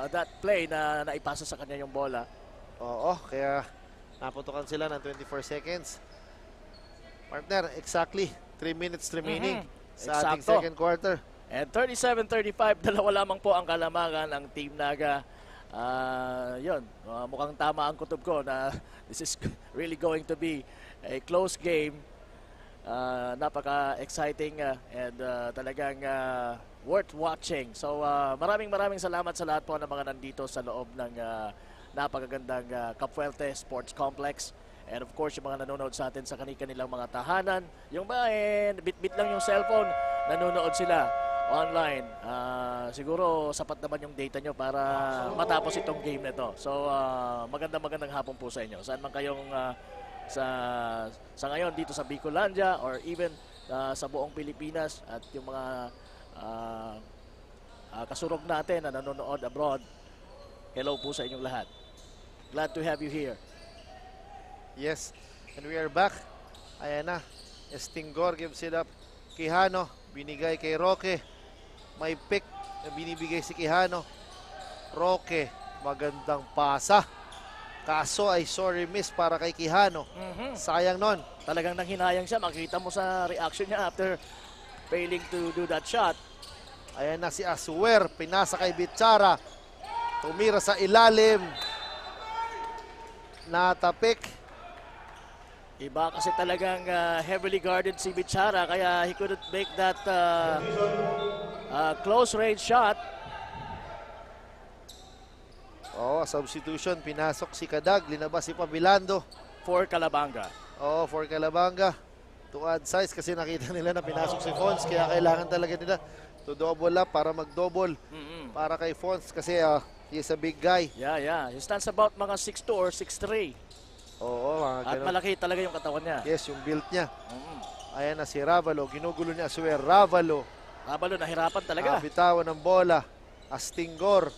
Speaker 2: that play na naipasa sa kanya yung bola.
Speaker 3: Oo, kaya naputukan sila ng 24 seconds. Partner, exactly 3 minutes remaining sa ating
Speaker 2: Eksakto.
Speaker 3: second quarter.
Speaker 2: And 37-35, dalawa lamang po ang kalamangan ng Team Naga. Mukhang tama ang kutob ko na this is really going to be a close game. Napaka-exciting and talagang worth watching. So maraming salamat sa lahat po ng mga nandito sa loob ng napakagandang Cafuerte Sports Complex. And of course, yung mga nanonood sa atin sa kanilang mga tahanan. Yung ba, bit-bit lang yung cellphone, nanonood sila online. Siguro sapat naman yung data nyo para matapos itong game na ito. So magandang hapon po sa inyo. Saan man kayong sa ngayon dito sa Bicolandia or even sa buong Pilipinas at yung mga kasurog natin na nanonood abroad. Hello po sa inyong lahat. Glad to have you here.
Speaker 3: Yes, and we are back. Ayan na, Estingor gives it up. Quijano, binigay kay Roque. May pick na binibigay si Quijano. Roque, magandang pasa. Kaso ay sorry miss para kay Quijano. Sayang nun.
Speaker 2: Talagang nanghinayang siya. Makita mo sa reaction niya after failing to do that shot.
Speaker 3: Ayan na si Asuer, pinasa kay Bichara. Tumira sa ilalim. Natapik.
Speaker 2: Iba kasi talagang heavily guarded si Bichara kaya he couldn't make that close range shot.
Speaker 3: Substitution, pinasok si Kadag, linabas si Pabilando.
Speaker 2: For Calabanga.
Speaker 3: For Calabanga. To add size kasi nakita nila na pinasok si Fons kaya kailangan talaga nila to double up para mag-double para kay Fons kasi he is a big guy.
Speaker 2: Yeah. He stands about mga 6'2 or 6'3.
Speaker 3: Mga
Speaker 2: At
Speaker 3: ganun.
Speaker 2: malaki talaga yung katawan niya.
Speaker 3: Yes, yung build niya. Ayan na si Ravalo, ginugulo niya Asuer. Ravalo,
Speaker 2: Abalo, nahirapan talaga.
Speaker 3: bitawan ng bola. Astingor.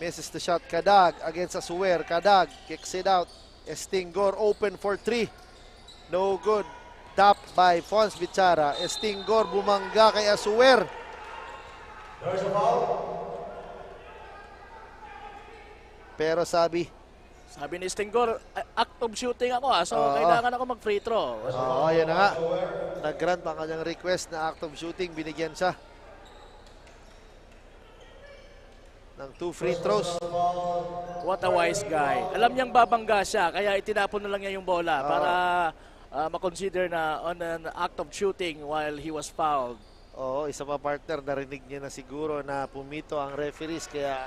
Speaker 3: Misses the shot. Kadag against Asuer. Kadag kicks it out. Estingor open for 3. No good. Tapped by Fons Bichara. Estingor bumangga kay Asuer. Pero sabi
Speaker 2: Sabi ni Stingor, act of shooting ako so kailangan ako mag-free throw.
Speaker 3: yan na nga. Nag-grant ang kanyang request na act of shooting. Binigyan siya ng 2 free throws.
Speaker 2: What a wise guy. Alam niyang babangga siya, kaya itinapon na lang niya yung bola para makonsider na on an act of shooting while he was fouled.
Speaker 3: Isa pa partner, narinig niya na siguro na pumito ang referees. Kaya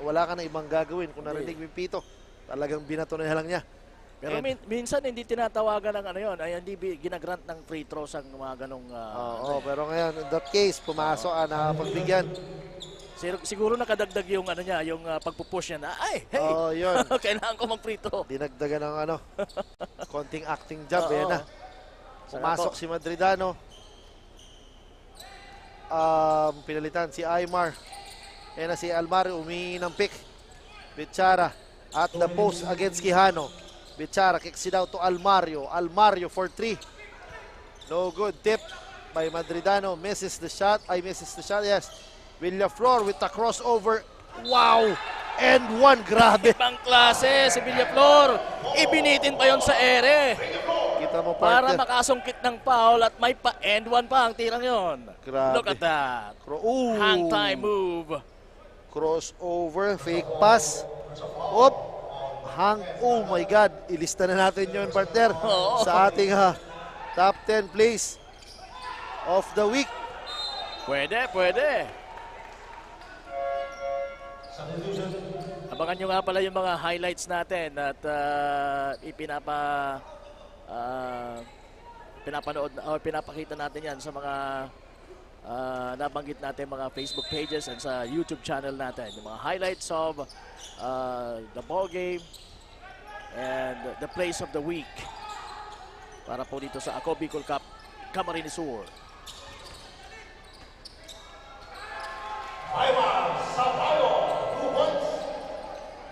Speaker 3: wala ka na ibang gagawin kung narinig mo yung pito. Talagang binato na lang niya.
Speaker 2: Pero minsan hindi tinatawagan ng ay hindi ginagrant ng free throws ang mga ganong
Speaker 3: pero ngayon, in that case, pumasok nakapagbigyan.
Speaker 2: siguro nakadagdag yung yung pagpupush niya na
Speaker 3: Yun.
Speaker 2: kailangan ko mag-free throw.
Speaker 3: Dinagdagan ng konting acting job. Ayan na.
Speaker 2: Sarap
Speaker 3: Pumasok
Speaker 2: po.
Speaker 3: si Madridano. Pinalitan si Aymar. Ayan na si Almario, umihingi ng pick. Bichara at the post against Quijano. Bichara kicks it out to Almario. Almario for 3. No good. Tip by Madridano. Misses the shot. Yes. Villaflor with the crossover. Wow! And one. Grabe.
Speaker 2: Ibang klase si Villaflor. Ibinitin pa yon sa ere.
Speaker 3: Kita mo
Speaker 2: Para
Speaker 3: partner.
Speaker 2: makasungkit ng foul at may pa-end one pa ang tirang yon.
Speaker 3: Grabe.
Speaker 2: Look at that.
Speaker 3: Ooh.
Speaker 2: Hang time move.
Speaker 3: Crossover. Fake pass. Oh my God. Ilista na natin yun, partner. Sa ating top 10 plays of the week.
Speaker 2: Pwede. Abangan nyo nga pala yung mga highlights natin at pinapanood o pinapakita natin yan sa mga nabanggit natin mga Facebook pages and sa YouTube channel natin. Yung mga highlights of the ball game and the plays of the week para po dito sa Ako Bicol Cup Camarines Sur.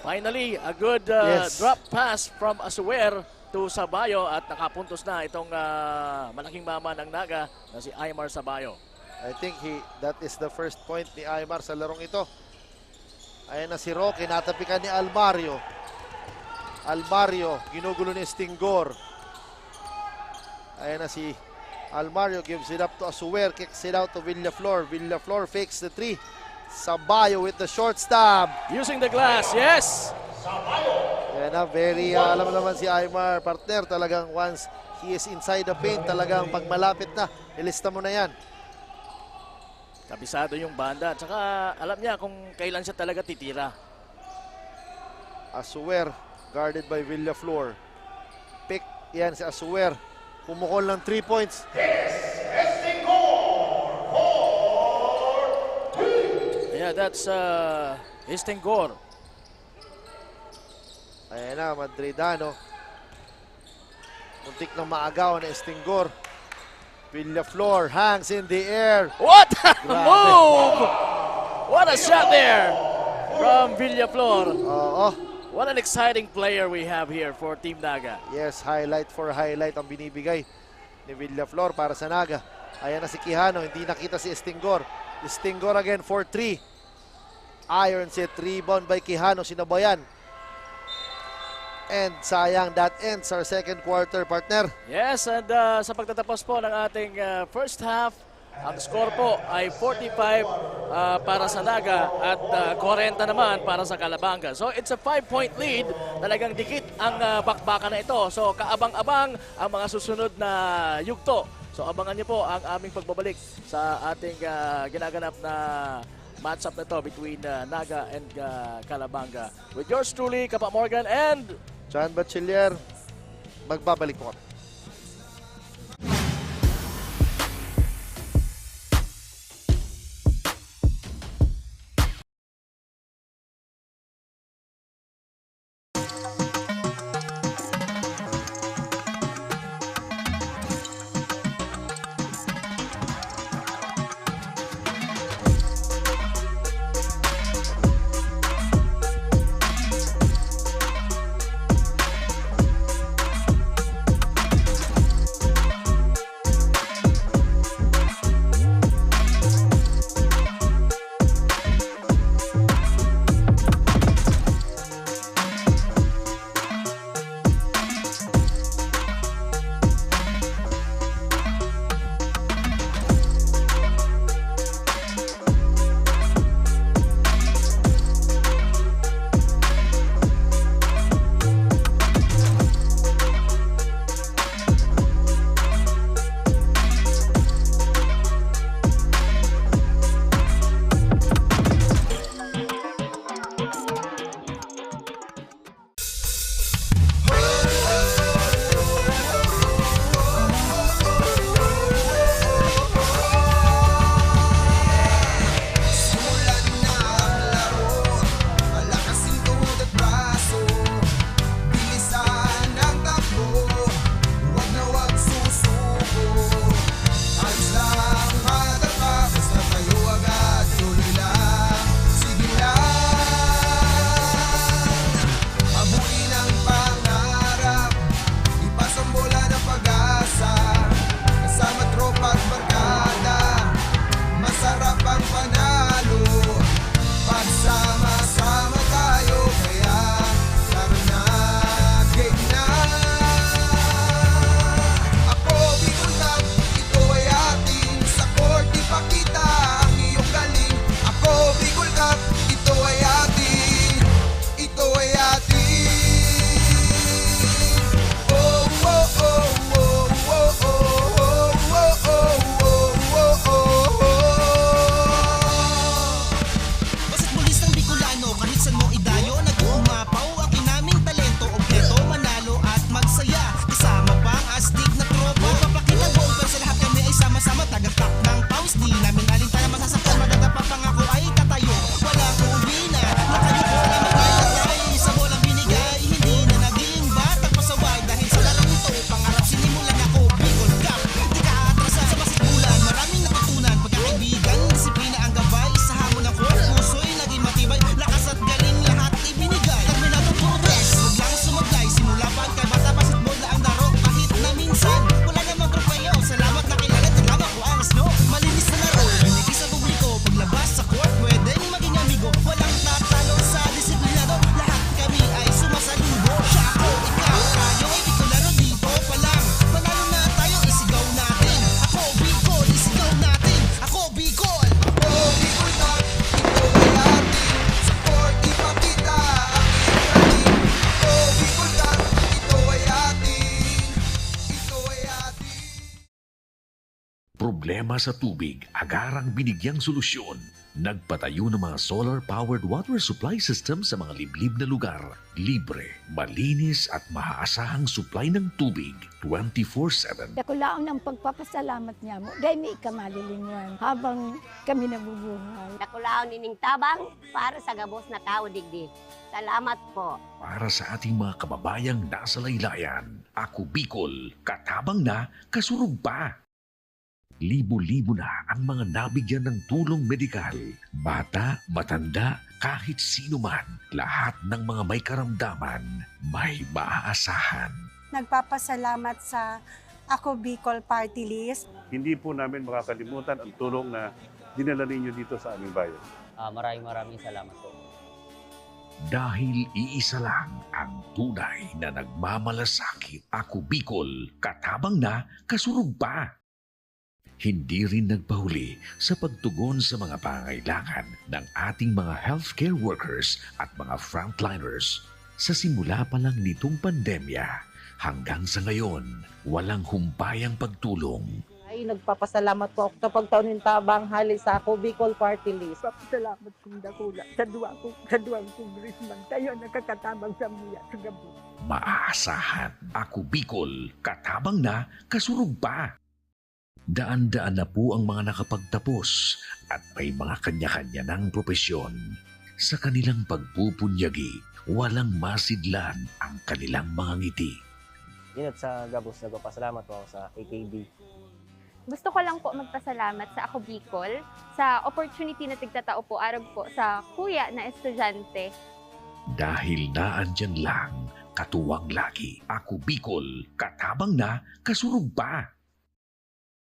Speaker 2: Finally, a good
Speaker 3: Yes.
Speaker 2: drop pass from Asuer to Sabayo at nakapuntos na itong malaking mama ng Naga na si Aymar Sabayo.
Speaker 3: I think that is the first point ni Aymar sa larong ito. Ayan na si Roque, natapikan ni Almario. Almario, ginugulo ni Stingor. Ayan na si Almario, gives it up to Asuer, kicks it out to Villaflor. Villaflor fakes the three. Sabayo with the short stab.
Speaker 2: Using the glass, yes!
Speaker 3: Ayan na, very, alam naman si Aymar, partner, talagang once he is inside the paint, talagang pag malapit na, ilista mo na yan.
Speaker 2: Kabisado yung banda. Tsaka alam niya kung kailan siya talaga titira.
Speaker 3: Asuer, guarded by Villaflor. Pick, yan si Asuer. Pumukol ng 3 points.
Speaker 2: Yeah, that's Istingor.
Speaker 3: Ayan na, Madridano. Muntik na maagaw na Estingor. Villaflor hangs in the air.
Speaker 2: What a move! What a shot there from Villaflor.
Speaker 3: Oo.
Speaker 2: What an exciting player we have here for Team Naga.
Speaker 3: Yes, highlight for highlight ang binibigay ni Villaflor para sa Naga. Ayan na si Quijano, hindi nakita si Estingor. Estingor again for 3. Iron set, rebound by Quijano, sinabayan. And sayang, that ends our second quarter, partner.
Speaker 2: Yes, and sa pagtatapos po ng ating first half, ang score po ay 45 para sa Naga at 40 naman para sa Calabanga. So it's a 5-point lead. Talagang dikit ang bakbakan na ito. So kaabang-abang ang mga susunod na yugto. So abangan niyo po ang aming pagbabalik sa ating ginaganap na matchup na ito between Naga and Calabanga. With yours truly, Kapa Morgan and
Speaker 3: John Bachiller, magbabalik po kami.
Speaker 6: problema sa tubig, agarang binigyang solusyon. Nagpatayo ng mga solar-powered water supply system sa mga liblib na lugar. Libre, malinis at maaasahang supply ng tubig 24/7.
Speaker 7: Dakulaon ang pagpapasalamat niya mo. Dahil may ikamalilinguan habang kami nabubuhay.
Speaker 8: Nakulaon ining tabang para sa gabos na tao digdi. Salamat po.
Speaker 6: Para sa ating mga kababayang nasa laylayan, Ako Bicol, katabang na, kasurug pa. Libo-libo na ang mga nabigyan ng tulong medikal. Bata, matanda, kahit sino man, lahat ng mga may karamdaman, may maaasahan.
Speaker 9: Nagpapasalamat sa Ako Bicol Party List.
Speaker 10: Hindi po namin makakalimutan ang tulong na dinala ninyo dito sa aming bayan.
Speaker 11: Maraming salamat po.
Speaker 6: Dahil iisa lang ang tunay na nagmamalasakit. Ako Bicol, katabang na, kasurug pa. Hindi rin nagpahuli sa pagtugon sa mga pangailangan ng ating mga healthcare workers at mga frontliners. Sa simula pa lang nitong pandemya, hanggang sa ngayon, walang humpayang pagtulong.
Speaker 12: Ay, nagpapasalamat po ako sa pagtaon ng tabang hali sa Ako Bicol Party List.
Speaker 7: Papasalamat kong dakula sa duwang kongresman. Tayo nakakatabang sa muya sa gabi.
Speaker 6: Maaasahan. Ako Bicol, katabang na, kasurug pa. Daan-daan na po ang mga nakapagtapos at may mga kanya-kanya ng propesyon. Sa kanilang pagpupunyagi, walang masidlan ang kanilang mga ngiti.
Speaker 11: Inot sa gabos, nagpapasalamat po ako sa AKB.
Speaker 13: Gusto ko lang po magpasalamat sa Ako Bicol sa opportunity na tigtatao po arab po sa kuya na estudyante.
Speaker 6: Dahil naandyan lang, katuwang lagi. Ako Bicol, katabang na, kasurug pa.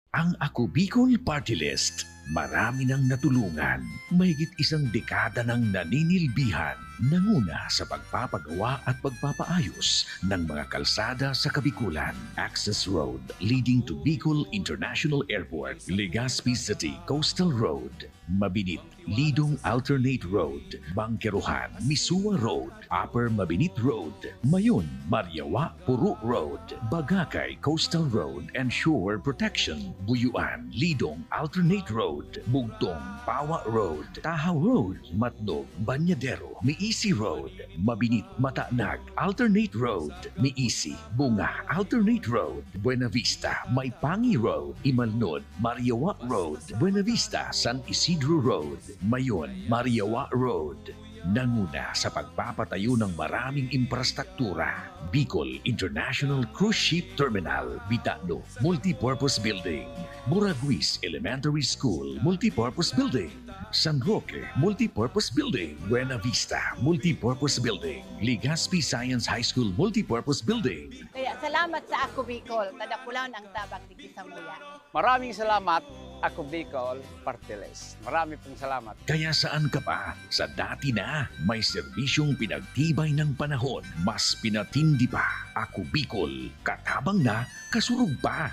Speaker 6: Ang Ako Bicol Party List, marami nang natulungan. Mahigit isang dekada nang naninilbihan, nanguna sa pagpapagawa at pagpapaayos ng mga kalsada sa Kabikulan. Access Road leading to Bicol International Airport, Legazpi City Coastal Road, Mabinit, Lidong Alternate Road, Bangkeruhan, Misua Road, Upper Mabinit Road, Mayon, Mariawa, Puro Road, Bagakay Coastal Road and Shore Protection, Buyuan, Lidong Alternate Road, Bugtong, Pawa Road, Tahaw Road, Matnog, Banyadero, Miisi Road, Mabinit, Matanag, Alternate Road, Miisi, Bunga, Alternate Road, Buena Vista, Maipangi Road, Imalnod, Mariawa Road, Buena Vista, San Isidro Road, Mayon, Mariawa Road. Nanguna sa pagpapatayo ng maraming infrastruktura. Bicol International Cruise Ship Terminal, Bitano, Multipurpose Building, Muraguis Elementary School, Multipurpose Building, San Roque, Multipurpose Building, Buena Vista, Multipurpose Building, Legazpi Science High School, Multipurpose Building.
Speaker 12: Kaya salamat sa Ako Bicol. Tadakulan ang tabang digdi sa muya.
Speaker 11: Maraming salamat, Ako Bicol Party List. Marami pong salamat.
Speaker 6: Kaya saan ka pa? Sa dati na, may serbisyong pinagtibay ng panahon. Mas pinatindi pa. Ako Bicol, katabang na, kasurug pa.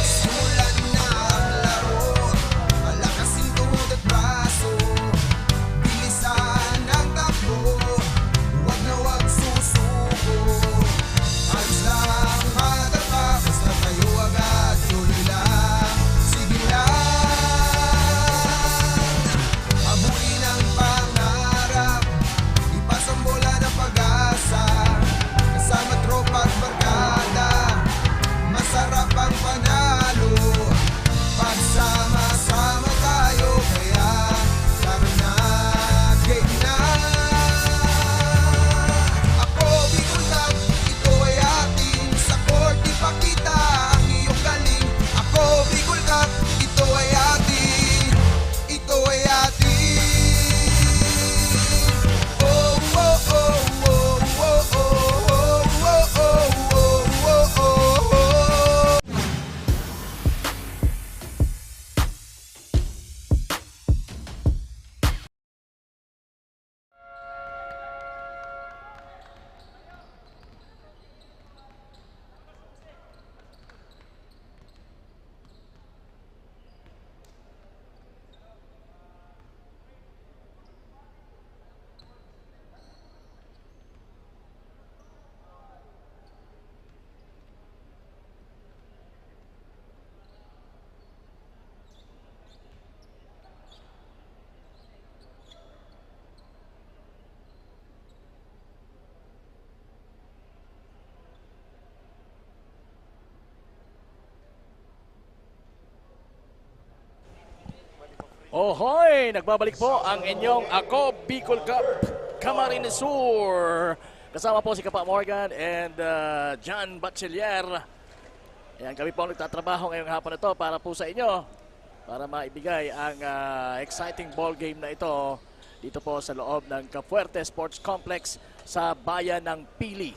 Speaker 4: Simulan na ang laro, palakasin tuhod at braso, bilisan ang takbo, huwag na huwag susuko. Ayos lang madapa, basta tayo agad, tuloy lang, sige lang.
Speaker 2: Ohoy! Nagbabalik po ang inyong Ako Bicol Cup Camarines Sur. Kasama po si Kapa Morgan and John Bachiller. Ayan, kami po ang nagtatrabaho ngayong hapon na ito para po sa inyo. Para maibigay ang exciting ball game na ito dito po sa loob ng Cafuerte Sports Complex sa bayan ng Pili.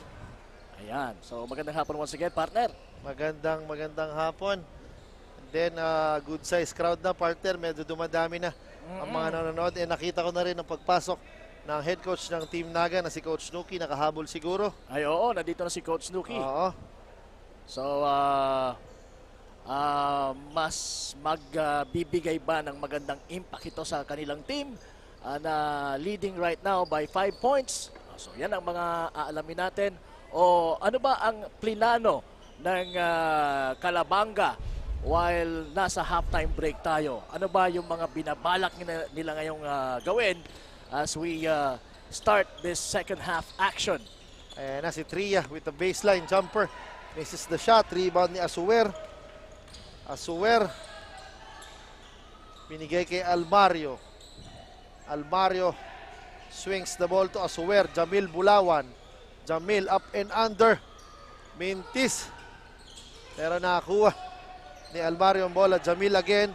Speaker 2: Ayan, so magandang hapon once again, partner.
Speaker 3: Magandang hapon. Then, good size crowd na, partner. Medyo dumadami na ang mga nanonood. And nakita ko na rin ang pagpasok ng head coach ng Team Naga na si Coach Nuki. Nakahabol siguro.
Speaker 2: Ay, oo. Nandito na si Coach Nuki.
Speaker 3: Oo.
Speaker 2: So, mas magbibigay ba ng magandang impact ito sa kanilang team na leading right now by 5 points? So, yan ang mga aalamin natin. O ano ba ang plinano ng Calabanga while nasa halftime break tayo? Ano ba yung mga binabalak nila ngayong gawin as we start this second half action?
Speaker 3: Ayan na si Tria with the baseline jumper. Misses the shot. Rebound ni Asuwer. Asuwer. Binigay kay Almario. Almario swings the ball to Asuwer. Jamil Bulawan. Jamil up and under. Mintis. Pero nakakuha ni Almario ang bola. Jamil again.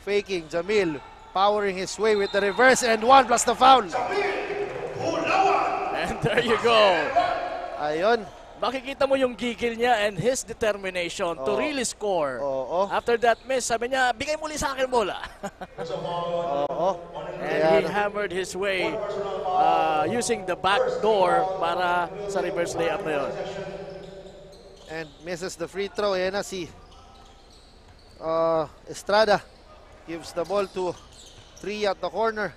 Speaker 3: Faking. Jamil powering his way with the reverse and 1 plus the foul.
Speaker 2: And there you go.
Speaker 3: Ayun.
Speaker 2: Makikita mo yung gigil niya and his determination to really score. After that miss, sabi niya, bigay muli sa akin bola. And he hammered his way using the back door para sa reverse layup na yun.
Speaker 3: And misses the free throw. Ayan na si Estrada. Gives the ball to Tria at the corner.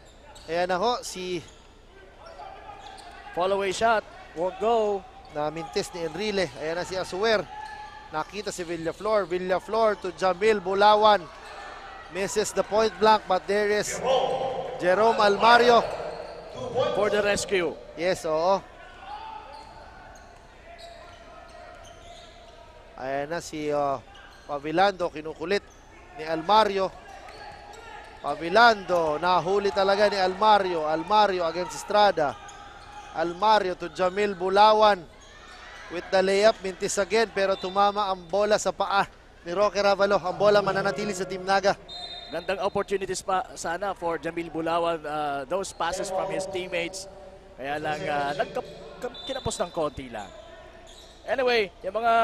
Speaker 3: Ayan na ho, si
Speaker 2: follow away shot. Won't go.
Speaker 3: Namintis ni Enrile. Ayan na si Asuwer. Nakita si Villaflor. Villaflor to Jamil Bulawan. Misses the point blank, but there is Jerome Almario
Speaker 2: for the rescue.
Speaker 3: Yes, oo. Ayan na si Pavilando. Kinukulit ni Almario. Pavilando. Nahuli talaga ni Almario. Almario against Estrada. Almario to Jamil Bulawan. With the layup, mintis again, pero tumama ang bola sa paa ni Roque Ravalo. Ang bola mananatili sa Team Naga.
Speaker 2: Gandang opportunities pa sana for Jamil Bulawan. Those passes from his teammates. Kaya lang, kinapos ng konti lang. Anyway, yung mga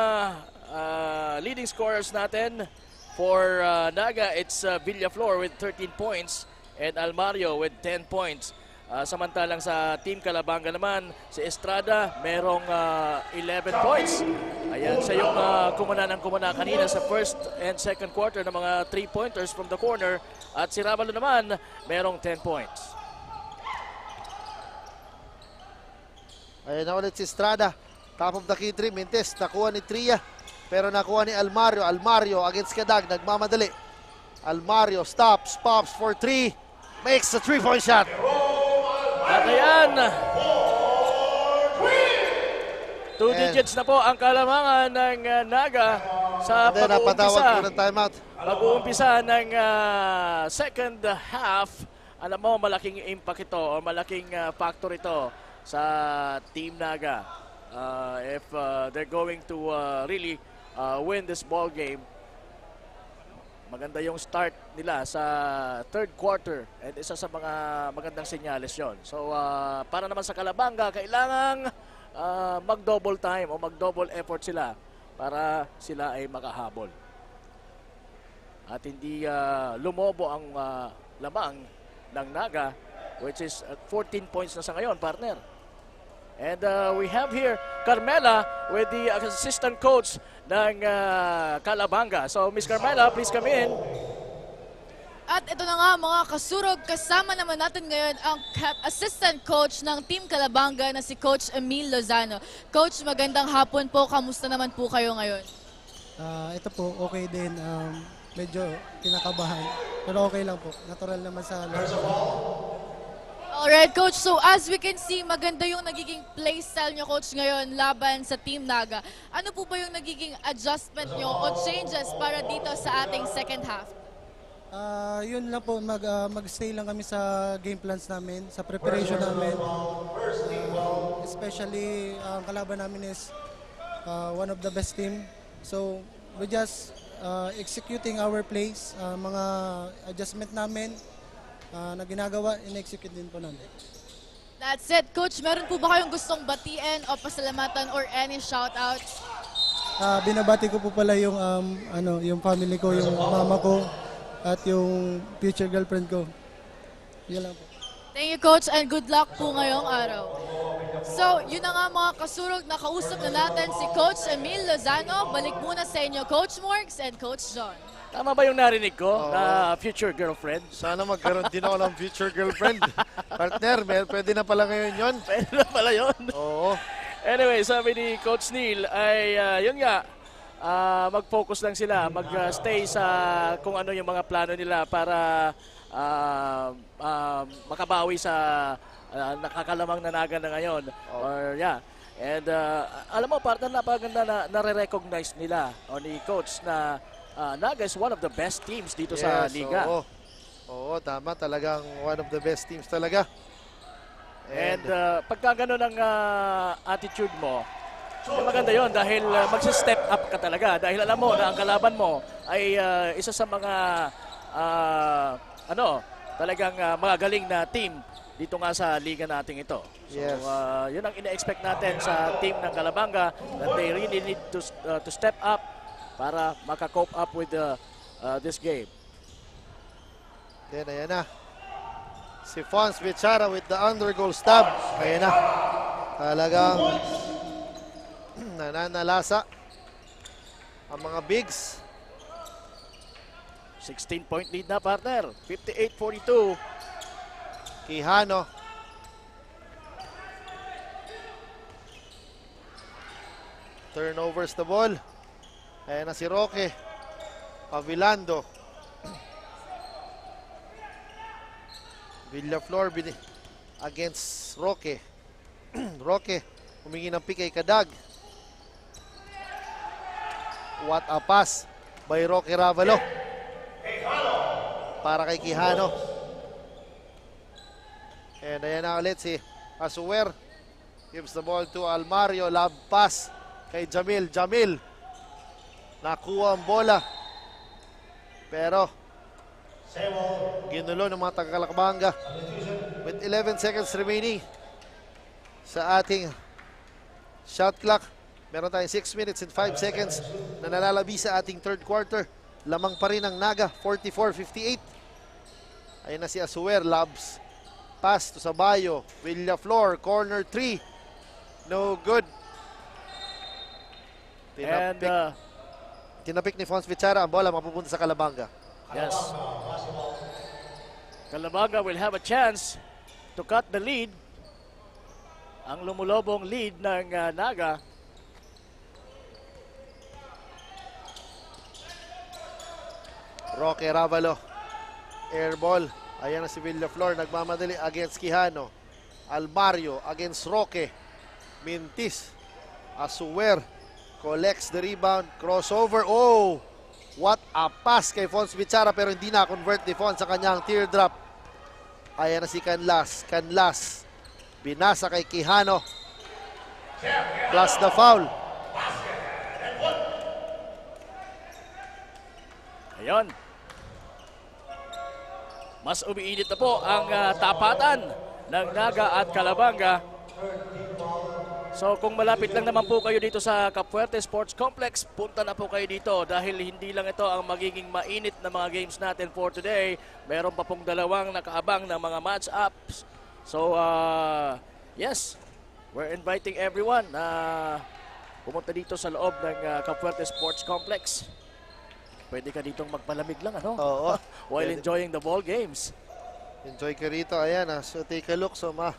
Speaker 2: leading scorers natin for Naga, it's Villaflor with 13 points and Almario with 10 points. Samantalang sa Team Calabanga naman, si Estrada merong 11 points. Ayan, siya yung kumana ng kumana kanina sa first and second quarter ng mga 3-pointers from the corner. At si Ravalo naman merong 10 points.
Speaker 3: Ayan na ulit si Estrada. Top of the key 3, Mintes. Nakuha ni Tria, pero nakuha ni Almario. Almario against Kadag, nagmamadali. Almario stops, pops for 3. Makes a 3-point shot.
Speaker 2: At ayan, 2 digits na po ang kalamangan ng Naga sa pag-uumpisa. Pag-uumpisa ng second half. Alam mo, malaking impact ito o malaking factor ito sa Team Naga. If they're going to really win this ball game, maganda yung start nila sa third quarter and isa sa mga magandang senyales yon. So para naman sa Calabanga, kailangang mag-double time o mag-double effort sila para sila ay makahabol. At hindi lumobo ang lamang ng Naga, which is 14 points na sa ngayon, partner. And we have here Carmela with the assistant coach ng Calabanga. So, Miss Carmela, please come in.
Speaker 5: At ito na nga mga kasurog, kasama naman natin ngayon ang assistant coach ng Team Calabanga na si Coach Emil Lozano. Coach, magandang hapon po. Kamusta naman po kayo ngayon?
Speaker 14: Ito po, okay din. Medyo kinakabahan. Pero okay lang po. Natural naman sa lahat.
Speaker 5: Alright, Coach. So, as we can see, maganda yung nagiging play style nyo, Coach, ngayon laban sa Team Naga. Ano po ba yung nagiging adjustment nyo o changes para dito sa ating second half?
Speaker 14: Yun lang po, mag-stay lang kami sa game plans namin, sa preparation namin. Especially, ang kalaban namin is one of the best team. So, we just executing our plays, mga adjustment namin na ginagawa, in-execute din po namin.
Speaker 5: That's it. Coach, meron po ba kayong gustong batiin o pasalamatan or any shoutouts?
Speaker 14: Binabati ko po pala yung yung family ko, yung mama ko at yung future girlfriend ko. Yan lang po.
Speaker 5: Thank you, Coach, and good luck po ngayong araw. So, yun na nga mga kasurog, nakausap na natin si Coach Emil Lozano. Balik muna sa inyo, Coach Morgs and Coach John.
Speaker 2: Tama ba yung narinig ko na future girlfriend?
Speaker 3: Sana magkaroon din ako ng future girlfriend. Partner, pwede na pala ngayon yun.
Speaker 2: Pwede na pala yun.
Speaker 3: Oo.
Speaker 2: Anyway, sabi ni Coach Neil ay yun nga, mag-focus lang sila, mag-stay sa kung ano yung mga plano nila para makabawi sa nakakalamang nanagan na ngayon. Or yeah. And alam mo, partner, napaganda na nare-recognize nila o ni Coach na Naga is one of the best teams dito sa liga.
Speaker 3: Oo, tama. Talagang one of the best teams talaga.
Speaker 2: And pagka gano'n ang attitude mo, maganda yon dahil magsi-step up ka talaga. Dahil alam mo na ang kalaban mo ay isa sa mga talagang magagaling na team dito nga sa liga nating ito. So, yun ang ina-expect natin sa team ng Calabanga, that they really need to step up para maka-cope up with this game.
Speaker 3: Then, ayan na. Si Fons Bichara with the undergoal stab. Ayan na. Talagang nananalasa ang mga bigs.
Speaker 2: 16-point lead na, partner. 58-42.
Speaker 3: Quijano. Turnovers the ball. Ayan na si Roque. Avilando. Villaflor against Roque. Roque humingi ng pick kay Kadag. What a pass by Roque Ravalo. Para kay Quijano. And ayan na ulit si Asuer. Gives the ball to Almario. Love pass kay Jamil. Jamil. Nakuha ang bola. Pero ginulo ng mga taga-Calabanga. With 11 seconds remaining sa ating shot clock. Meron tayong 6 minutes and 5 seconds na nalalabi sa ating third quarter. Lamang pa rin ang Naga, 44-58. Ayun na si Asuer, Labs. Pass to Sabayo. Villaflor, corner 3. No good. Tinapik ni Fons Bichara ang bola mapupunta sa Calabanga.
Speaker 2: Yes. Calabanga will have a chance to cut the lead. Ang lumulobong lead ng Naga.
Speaker 3: Roque Ravalo. Air ball. Ayan na si Villaflor. Nagmamadali against Quijano. Almario against Roque. Mintis. Asuer. Collects the rebound. Crossover. Oh! What a pass kay Fons Bichara pero hindi na-convert ni Fons sa kanyang teardrop. Ayan na si Canlas. Canlas. Binasa kay Quijano. Plus the foul.
Speaker 2: Ayun. Mas umiinit na po ang tapatan ng Naga at Calabanga. So kung malapit lang naman po kayo dito sa Capuerte Sports Complex, punta na po kayo dito dahil hindi lang ito ang magiging mainit na mga games natin for today. Meron pa pong dalawang nakaabang ng mga match-ups. So yes, we're inviting everyone na pumunta dito sa loob ng Capuerte Sports Complex. Pwede ka ditong magpalamig lang, ano?
Speaker 3: Oo.
Speaker 2: While enjoying the ball games.
Speaker 3: Enjoy ka rito. Ayan, so take a look. So mga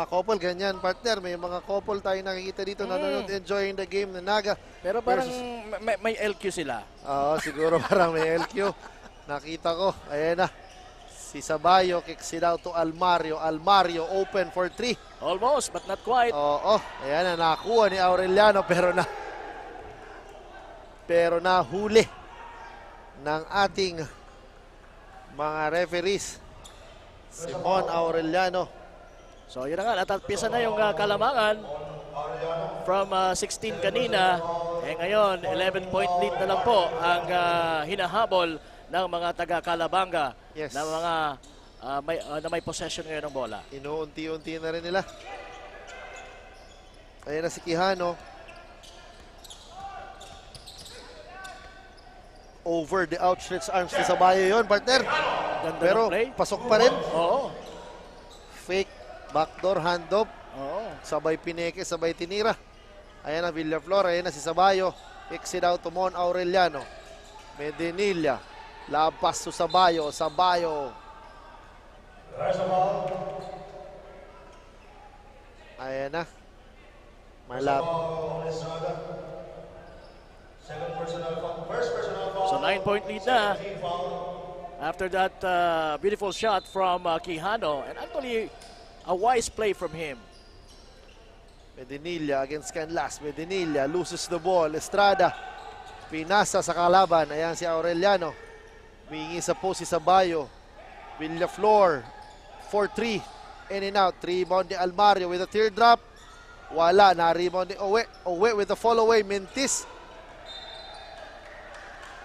Speaker 3: couple, ganyan, partner. May mga couple tayo nakikita dito nanonood, enjoying the game na Naga.
Speaker 2: Pero parang may LQ sila.
Speaker 3: Oo, siguro parang may LQ. Nakita ko. Ayan na. Si Sabayo kicks it out to Almario. Almario open for 3.
Speaker 2: Almost, but not quite.
Speaker 3: Oo. Ayan na, nakuha ni Aureliano pero nahuli ng ating mga referees. Simon Aureliano.
Speaker 2: So yun na nga, natagpisan na yung Kalamangan from 16 kanina. Ngayon, 11-point lead na lang po ang hinahabol ng mga taga-Calabanga na mga na may possession ngayon ng bola.
Speaker 3: Inuunti-unti na rin nila. Ayan na si Quijano. Over the outstretched arms ni Sabayo yun, partner.
Speaker 2: Ganda
Speaker 3: pero
Speaker 2: ng play.
Speaker 3: Pasok pa rin.
Speaker 2: Oo.
Speaker 3: Fake backdoor handoff.
Speaker 2: Oo.
Speaker 3: Sabay pineke, sabay tinira. Ayan na Villaflor, ayan na si Sabayo. Exit out to Mon Aureliano. Medinilla. Labas to Sabayo. Sabayo. Ayan na. Malap.
Speaker 2: So 9-point lead na. After that beautiful shot from Quijano. And actually, a wise play from him.
Speaker 3: Medinilla against Canlas. Medinilla loses the ball. Estrada. Pinasa sa kalaban. Ayan si Aureliano. Wingi sa post si Sabayo. Villaflor. 4-3. In and out. 3-rebound ni Almario with a teardrop. Wala. Na-rebound ni Owe. Owe with a fall away. Mentis.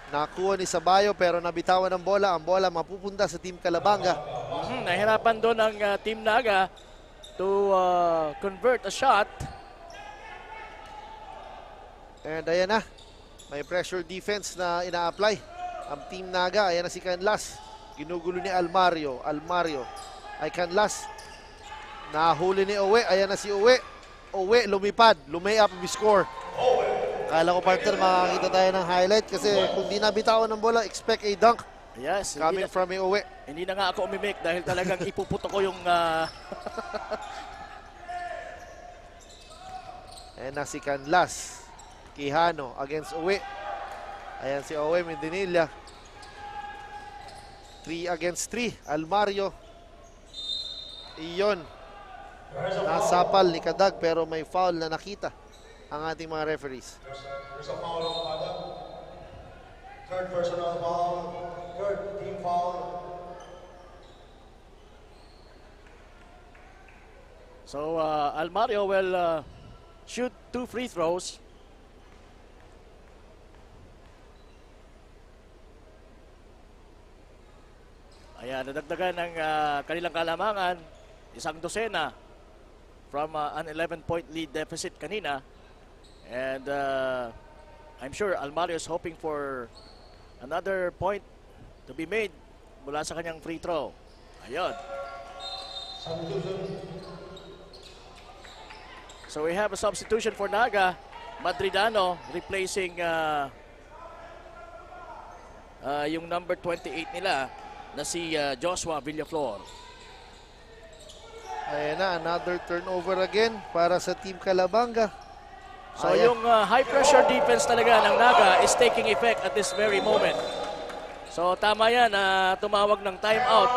Speaker 3: Nakuha ni Sabayo pero nabitawan ng bola. Ang bola mapupunta sa Team Calabanga.
Speaker 2: Nahirapan doon ang Team Naga to convert a shot.
Speaker 3: And ayan na. May pressure defense na ina-apply ang Team Naga. Ayan na si Canlas. Ginugulo ni Almario. Almario ay Canlas. Nahuli ni Owe. Ayan na si Owe. Owe lumipad. Lumay-up ang score. Kala ko, partner, makakita tayo ng highlight kasi kung di nabitawan ng bola, expect a dunk.
Speaker 2: Yes.
Speaker 3: Coming from Owe.
Speaker 2: Hindi na nga ako umimik dahil talagang ipuputo ko yung...
Speaker 3: Ayan na si Canlas. Quijano against Owe. Ayan si Owe Medinilla. 3 against 3. Almario. Iyon. Nasapal ni Kadag pero may foul na nakita ang ating mga referees.
Speaker 1: There's a foul on Kadag. Third personal foul. Third team foul.
Speaker 2: So Almario will shoot 2 free throws. Ayan, nadagdagan ng kanilang Kalamangan. Isang dosena from an 11-point lead deficit kanina. And I'm sure Almario is hoping for another point to be made mula sa kanyang free throw. Ayun. So we have a substitution for Naga. Madridano replacing yung number 28 nila na si Joshua Villaflor.
Speaker 3: Ayan na, another turnover again para sa Team Calabanga.
Speaker 2: So yung high pressure defense talaga ng Naga is taking effect at this very moment. So tama yan, tumawag ng timeout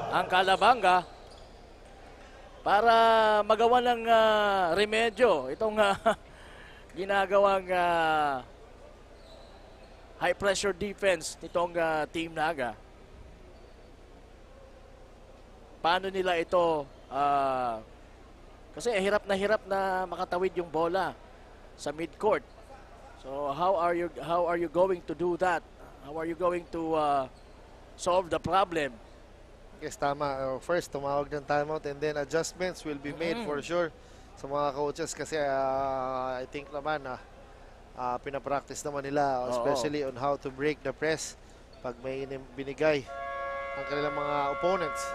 Speaker 2: ang Calabanga para magawa ng remedyo itong ginagawang high pressure defense nitong Team Naga. Paano nila ito kasi hirap na makatawid yung bola sa midcourt. So how are you going to do that? How are you going to solve the problem?
Speaker 3: Yes, tama. First, tumawag ng timeout and then adjustments will be made for sure sa mga coaches kasi I think naman pinapractice naman nila especially on how to break the press pag may binigay ang kanilang mga opponents.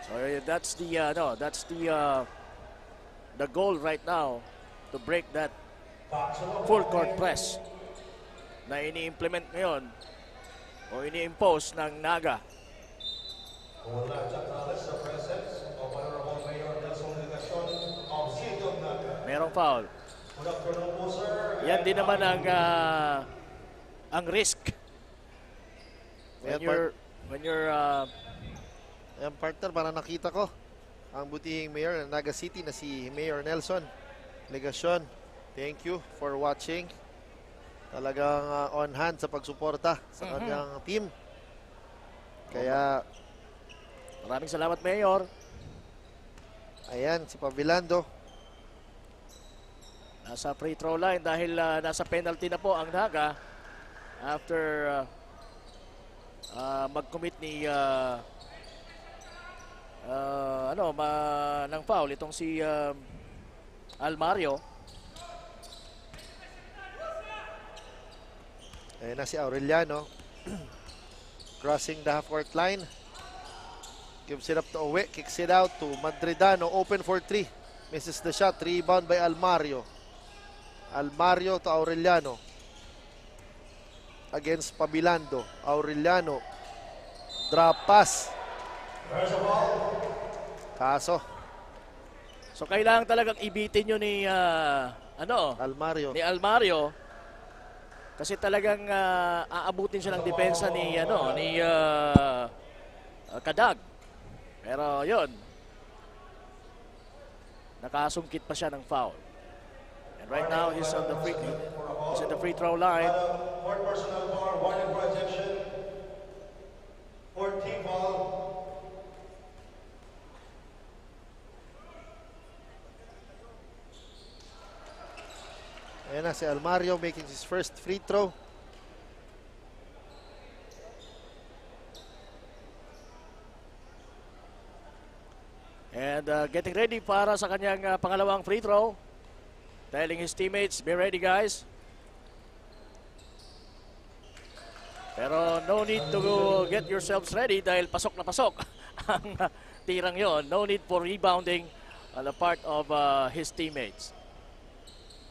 Speaker 2: So that's the goal right now, to break that full court press na ini-implement ngayon o ini-impose ng Naga. Merong foul. Yan din naman ang risk when you're
Speaker 3: Ayan, partner, para nakita ko ang butihing mayor ng Naga City na si Mayor Nelson Legasyon. Thank you for watching. talagang on hand sa pagsuporta sa kanyang team. Kaya
Speaker 2: maraming salamat, Mayor.
Speaker 3: Ayan, si Pavilando.
Speaker 2: Nasa free throw line dahil nasa penalty na po ang Naga after mag-commit ni ng foul itong si Almario.
Speaker 3: Ayan na si Aureliano. Crossing the half-court line. Gives it up to Owe. Kicks it out to Madridano. Open for 3. Misses the shot. Rebound by Almario. Almario to Aureliano. Against Pabilando. Aureliano. Drop pass. Kaso.
Speaker 2: So kailangan talagang ibitin nyo ni
Speaker 3: Almario.
Speaker 2: Ni Almario. Kasi talagang aabutin siya ng depensa ni Kadag. Pero yon, nakasungkit pa siya ng foul. And right now he's in the free throw line.
Speaker 1: Fourth personal foul, warning for ejection. Fourth team foul.
Speaker 3: Ayan na si Almario making his first free throw.
Speaker 2: And getting ready para sa kanyang pangalawang free throw. Telling his teammates, be ready guys. Pero no need to get yourselves ready dahil pasok na pasok ang tirang yon. No need for rebounding on the part of his teammates.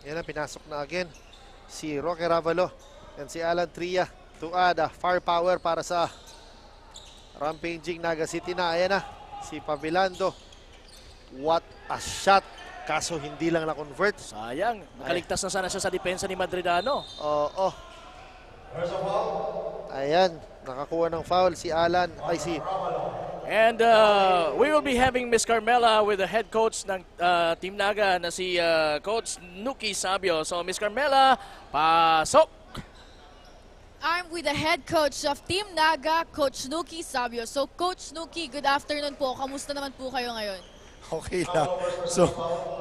Speaker 3: Yan na, pinasok na again si Roque Ravalo and si Alan Tria to add firepower para sa rampaging Naga City na. Ayan na, si Pavilando. What a shot. Kaso hindi lang na-convert.
Speaker 2: Sayang. Nakaligtas na sana siya sa depensa ni Madridano.
Speaker 3: Oo. Ayan. Nakakuha ng foul si Alan.
Speaker 2: And we will be having Miss Carmela with the head coach ng Team Naga na si Coach Nuki Sabio. So Miss Carmela, pasok!
Speaker 5: I'm with the head coach of Team Naga, Coach Nuki Sabio. So Coach Nuki, good afternoon po. Kamusta naman po kayo ngayon?
Speaker 15: Okay lang. So,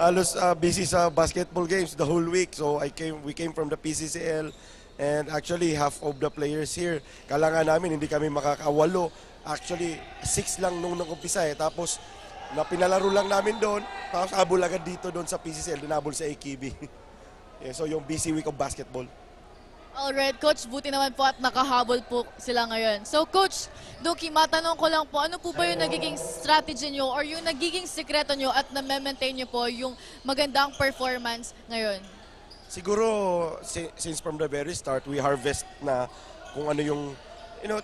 Speaker 15: halos busy sa basketball games the whole week. So, we came from the PCCL and actually half of the players here. Kailangan namin, hindi kami makakawalo. Actually, 6 lang nung nag-umpisa eh. Tapos, pinalaro lang namin doon. Tapos, abol agad dito doon sa PCCL. Dinabol sa AKB. Yeah, so, yung busy week of basketball.
Speaker 5: Alright, Coach, buti naman po at nakahabol po sila ngayon. So, Coach Nuki, matanong ko lang po, ano po ba yung nagiging strategy nyo or yung nagiging sekreto nyo at na-maintain nyo po yung magandang performance ngayon?
Speaker 15: Siguro, since from the very start, we harvest na kung ano yung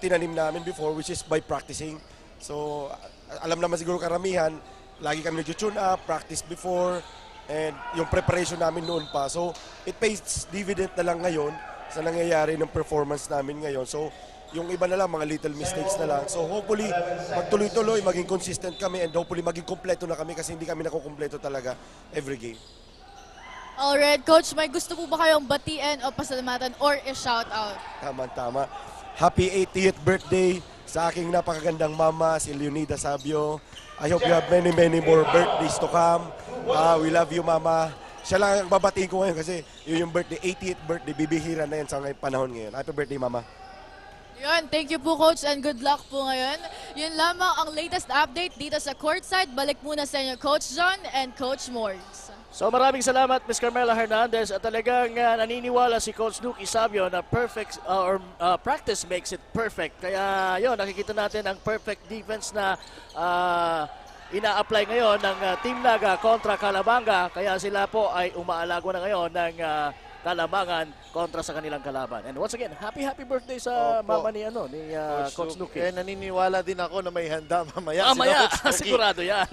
Speaker 15: tinanim namin before, which is by practicing. So, alam naman siguro karamihan, lagi kami nag-tune up, practice before, and yung preparation namin noon pa. So, it pays dividend na lang ngayon sa nangyayari ng performance namin ngayon. So, yung iba na lang, mga little mistakes na lang. So, hopefully, magtuloy-tuloy, maging consistent kami, and hopefully, maging kompleto na kami kasi hindi kami nakukumpleto talaga every game.
Speaker 5: Alright, Coach, may gusto po ba kayong batiin o pasalamatan or i-shout out?
Speaker 15: Tama-tama. Happy 80th birthday sa aking napakagandang mama, si Leonida Sabio. I hope you have many, many more birthdays to come. We love you, Mama. Siya lang ang babatiin ko ngayon kasi yun yung birthday, 80th birthday, bibihira na yan sa panahon ngayon. Happy birthday, Mama.
Speaker 5: Yun, thank you po, Coach, and good luck po ngayon. Yun lamang ang latest update dito sa courtside. Balik muna sa inyo, Coach John and Coach Morgs.
Speaker 2: So maraming salamat, Miss Carmela Hernandez. At talagang naniniwala si Coach Nuki Sabio na practice makes it perfect. Kaya yun, nakikita natin ang perfect defense na ina-apply ngayon ng Team Naga kontra Calabanga. Kaya sila po ay umaalago na ngayon ng Kalabangan kontra sa kanilang kalaban. And once again, happy birthday sa mama ni Coach Nuki.
Speaker 3: Naniniwala din ako na may handa mamaya.
Speaker 2: Mamaya, sigurado yan.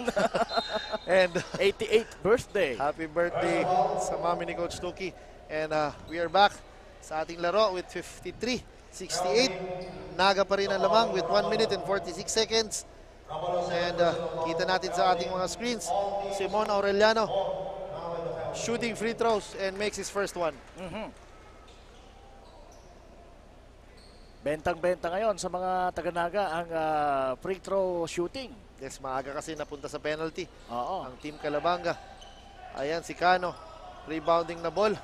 Speaker 3: And
Speaker 2: 88th birthday.
Speaker 3: Happy birthday sa mami ni Coach Nuki. And we are back sa ating laro with 53-68. Naga pa rin ang lamang with 1 minute and 46 seconds. And kita natin sa ating mga screens, Simon Aureliano shooting free throws and makes his first one.
Speaker 2: Bentang-benta ngayon sa mga taga-Naga ang free throw shooting.
Speaker 3: Yes, maaga kasi napunta sa penalty.
Speaker 2: Oo.
Speaker 3: Ang Team Calabanga. Ayan si Cano. Rebounding na ball.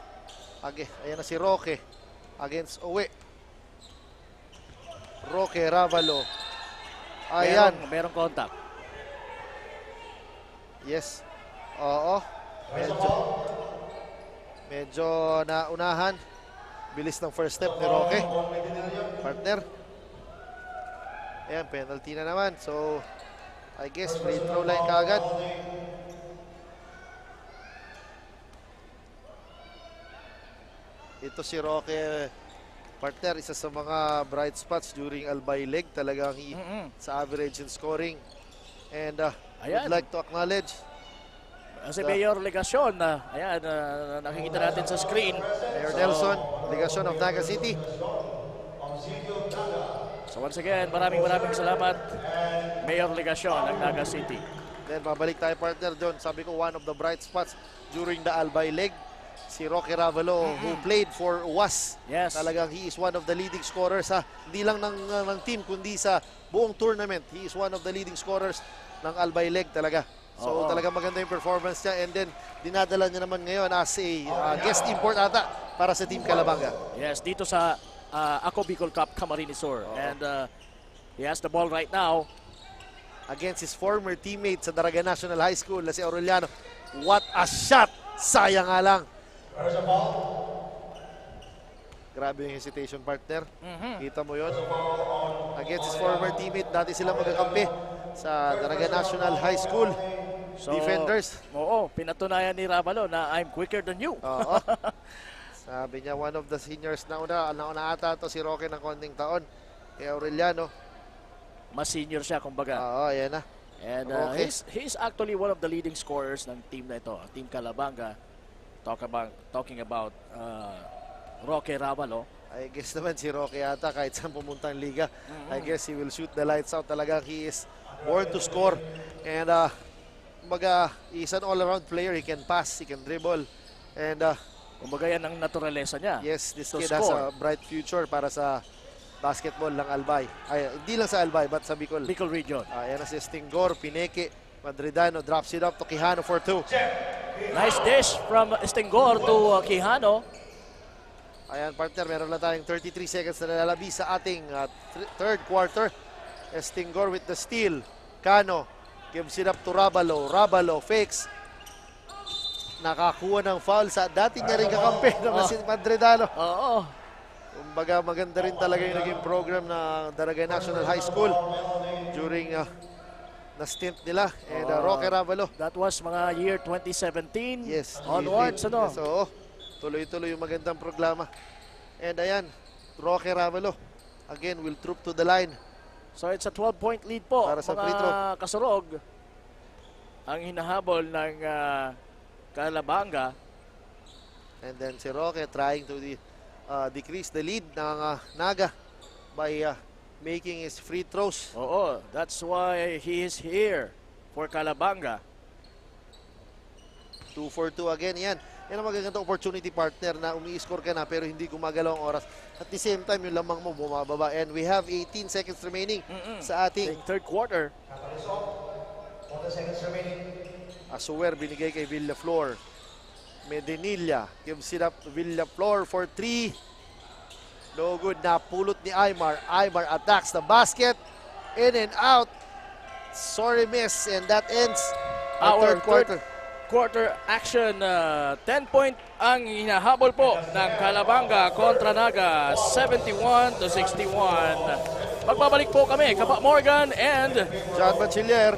Speaker 3: Ayan na si Roque. Against Uwe. Roque Ravalo. Ayan.
Speaker 2: Merong contact.
Speaker 3: Yes. Oo. Medyo naunahan. Bilis ng first step ni Roque. Partner. Ayan, penalty na naman. So, I guess free throw line kaagad. Ito si Roque, partner, isa sa mga bright spots during Albay Leg. Talagang sa average in scoring. And would like to acknowledge
Speaker 2: si Mayor Legasyon, ayan, nakikita natin sa screen.
Speaker 3: Mayor Nelson, Legasyon of Naga City.
Speaker 2: So once again, maraming salamat, Mayor Legasyon ng Naga City.
Speaker 3: Then babalik tayo, partner, doon. Sabi ko, one of the bright spots during the Albay Leg, si Roque Ravalo, who played for UAS.
Speaker 2: Yes.
Speaker 3: Talagang he is one of the leading scorers, hindi lang ng team, kundi sa buong tournament. He is one of the leading scorers ng Albay Leg talaga. So talaga maganda yung performance niya, and then dinadala niya naman ngayon as a guest import ata para sa Team Calabanga.
Speaker 2: Yes, dito sa Ako Bicol Cup Camarines Sur. And he has the ball right now
Speaker 3: against his former teammate sa Daraga National High School na si Aureliano. What a shot! Sayang nga lang. Grabe yung hesitation, partner. Kita mo yun. Against his former teammate, dati sila magkakampi sa Daraga National High School. Defenders.
Speaker 2: Oo, pinatunayan ni Ravalo na I'm quicker than you.
Speaker 3: Oo. Sabi niya, one of the seniors na una ata to si Roque ng konting taon. Kay Aureliano.
Speaker 2: Mas senior siya, kumbaga.
Speaker 3: Oo, ayan na.
Speaker 2: And he's actually one of the leading scorers ng team na ito, Team Calabanga. Talking about Roque Ravalo.
Speaker 3: I guess naman si Roque yata kahit saan pumunta ang liga. I guess he will shoot the lights out. Talagang he is born to score. And he's an all-around player. He can pass, he can dribble. And
Speaker 2: kumbaga yan ang naturalesa niya.
Speaker 3: Yes, this kid has a bright future para sa basketball ng Albay. Ay, hindi lang sa Albay, but sa Bicol.
Speaker 2: Bicol region.
Speaker 3: Ayan na si Stingor, Pineke, Madridano, drops it up to Quijano for 2.
Speaker 2: Nice dish from Stingor to Quijano.
Speaker 3: Ayan, partner, meron lang tayong 33 seconds na nalalabi sa ating third quarter. Stingor with the steal. Cano gives it up to Ravalo. Ravalo fakes. Nakakuha ng foul sa dati niya rin kakampi naman si Madridano.
Speaker 2: Oo.
Speaker 3: Kumbaga maganda rin talaga yung naging program ng Daraga National High School during na stint nila. And Roque Ravalo.
Speaker 2: That was mga year 2017 onwards.
Speaker 3: Yes, so, tuloy-tuloy yung magandang programa. And ayan, Roque Ravalo again will troop to the line.
Speaker 2: So it's a 12-point lead po
Speaker 3: para sa free throw.
Speaker 2: Kasurog ang hinahabol ng Calabanga.
Speaker 3: And then si Roque trying to decrease the lead ng Naga by making his free throws.
Speaker 2: Oo, that's why he is here for Calabanga.
Speaker 3: 2 for 2 again. Yan ang magaganda opportunity, partner, na umi-score ka na pero hindi gumagalaw ang oras. At the same time, yung lamang mo bumababa. And we have 18 seconds remaining sa ating
Speaker 2: third quarter.
Speaker 3: Asuwer binigay kay Villaflor. Medinilla gives it up to Villaflor for 3. No good. Napulot ni Aymar. Aymar attacks the basket. In and out. Sorry, miss. And that ends our third
Speaker 2: quarter action. 10-point ang hinahabol po ng Calabanga kontra Naga. 71-61. Magbabalik po kami, Kapa Morgan and
Speaker 3: John Bachiller.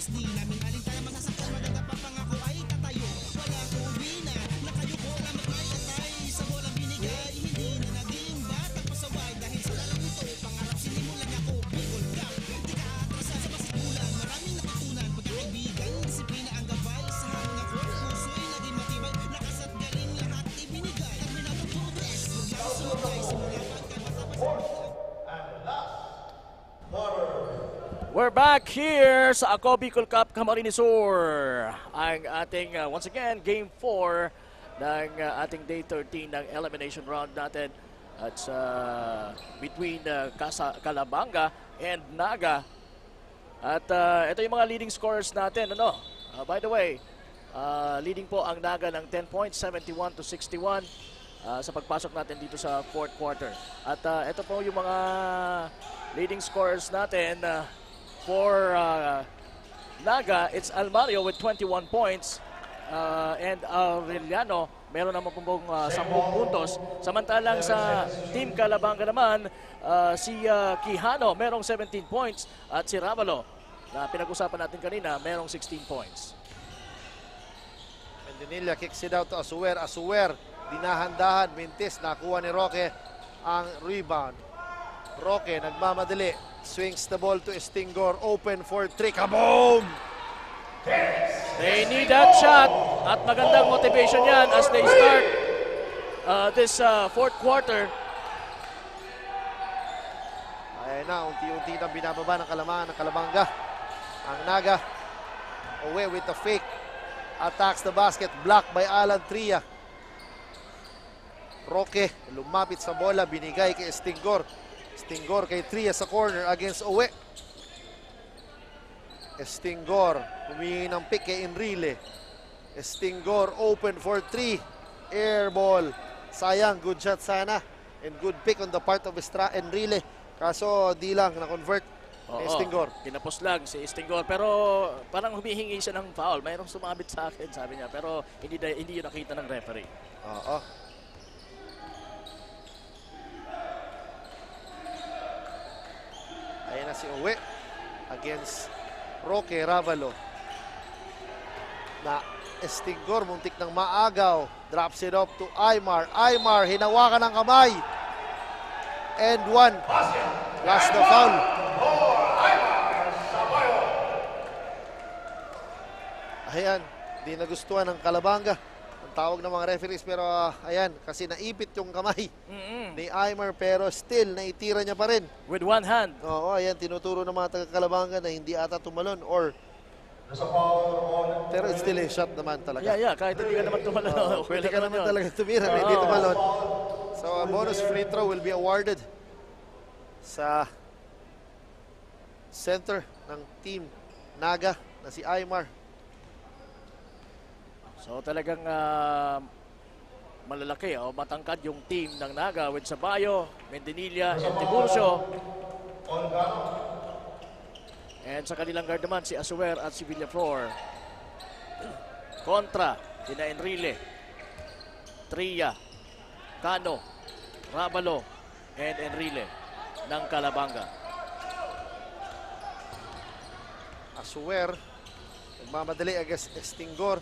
Speaker 4: Di namin alintaya masasaktan, maganda pa pangako ay tatayo. Wala ko na nakayuko lamang ay atay. Sa bola binigay, hindi na naging batang pasaway. Dahil sa larong ito, pangarap sinimulan ako, Bicol Cup. Di ka atrasa sa masigulan, maraming natutunan. Pagkakaibigan, disiplina ang gabay. Sa hangin ako, puso'y naging matibay. Lakas at galing lahat ibinigay. Kami na tututres, huwag lang sumagay. Simula
Speaker 2: We're back here sa Ako Bicol Cup Camarines Sur. Ang ating, once again, Game 4 ng ating Day 13 ng elimination round natin. At between Calabanga and Naga. At ito yung mga leading scorers natin. By the way, leading po ang Naga ng 10 points, 71-61 sa pagpasok natin dito sa fourth quarter. At ito po yung mga leading scorers natin. For Naga, it's Almario with 21 points and Aureliano meron naman pong 10 puntos. Samantalang sa Team Calabanga naman, si Quijano merong 17 points at si Ravalo na pinag-usapan natin kanina merong 16 points.
Speaker 3: Mendinilla kicks it out to Asuer. Asuer, dinahandahan, mintis, nakuha ni Roque ang rebound. Roque nagmamadali, swings the ball to Estingor, open for three, kaboom!
Speaker 2: They need that shot at magandang motivation yan as they start this fourth quarter.
Speaker 3: Ayan na, unti-unti nang binababa ng Calabanga. Ang Naga, away with the fake, attacks the basket, blocked by Alan Tria. Roque, lumapit sa bola, binigay kay Estingor. Estingor kay Tria sa corner against Owe. Estingor, humingi ng pick kay Enrile. Estingor open for 3. Air ball. Sayang, good shot sana. And good pick on the part of Enrile. Kaso di lang na-convert ni Estingor.
Speaker 2: Tinapos lang si Estingor. Pero parang humihingi siya ng foul. Mayroong sumabit sa akin, sabi niya. Pero hindi yun nakita ng referee.
Speaker 3: Oo. Ayan na si Owe against Roque Ravalo. Na Estingor muntik ng maagaw. Drops it off to Aymar. Aymar hinawakan ng kamay. And one. Last the foul. Ayan, di nagustuhan ng Calabanga. Ang tawag ng mga referees pero ayan, kasi naipit yung kamay ni Aymar pero still naitira niya pa rin.
Speaker 2: With one hand.
Speaker 3: Oo, ayan, tinuturo ng mga taga-Calabanga na hindi ata tumalon or pero it's still a shot naman talaga.
Speaker 2: Yeah, kahit hindi ka naman tumalon.
Speaker 3: Pwede ka naman talaga tumira, hindi tumalon. So a bonus free throw will be awarded sa center ng team Naga na si Aymar.
Speaker 2: So talagang malalaki o matangkad yung team ng Naga with Sabayo, Mendinilla, and Tiburcio. And sa kanilang guard naman si Asuer at si Villaflor. Kontra, kina Enrile, Tria, Cano, Ravalo, and Enrile ng Calabanga.
Speaker 3: Asuer, nagmamadali against Estingor.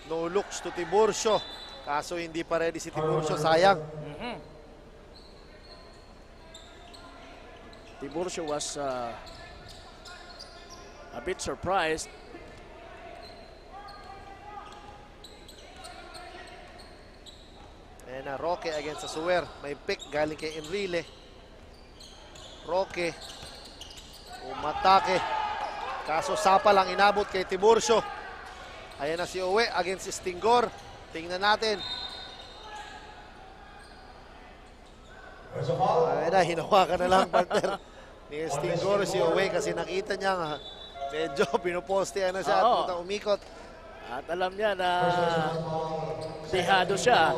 Speaker 3: No looks to Tiburcio. Kaso hindi pa ready si Tiburcio, sayang.
Speaker 2: Tiburcio was a bit surprised.
Speaker 3: And Roque against Asuer. May pick galing kay Enrile. Roque umatake. Kaso sapa lang inabot kay Tiburcio. Ayan na si Owe against Estingor. Tingnan natin. Ayan na, hinawakan na lang partner ni Estingor si Owe kasi nakita niya medyo pinupostean na siya at umikot.
Speaker 2: At alam niya na dehado siya.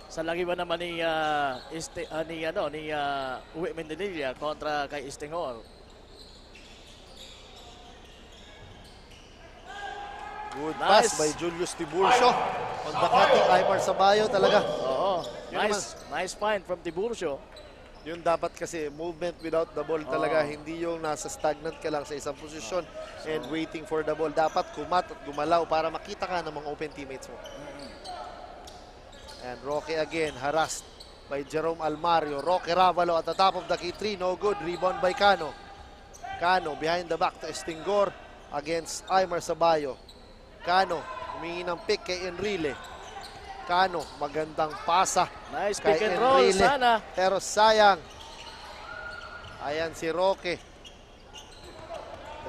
Speaker 2: Sa lagi ba naman ni Uwe Mendinilla kontra kay Estingor.
Speaker 3: Good pass by Julius Tiburcio. On the cutting, Aymar Sabayo talaga.
Speaker 2: Oo. Nice find from Tiburcio.
Speaker 3: Yun dapat kasi movement without the ball talaga, hindi yung nasa stagnant ka lang sa isang posisyon and waiting for the ball. Dapat kumat at gumalaw para makita ka ng mga open teammates mo. And Roque again, harassed by Jerome Almario. Roque Ravalo at the top of the key 3, no good. Rebound by Cano. Cano behind the back to Estingor against Aymar Sabayo. Cano, humingi ng pick kay Enrile. Cano, magandang pasa.
Speaker 2: Nice
Speaker 3: kay
Speaker 2: pick and roll,
Speaker 3: Enrile.
Speaker 2: sana.
Speaker 3: Pero sayang. Ayan si Roque.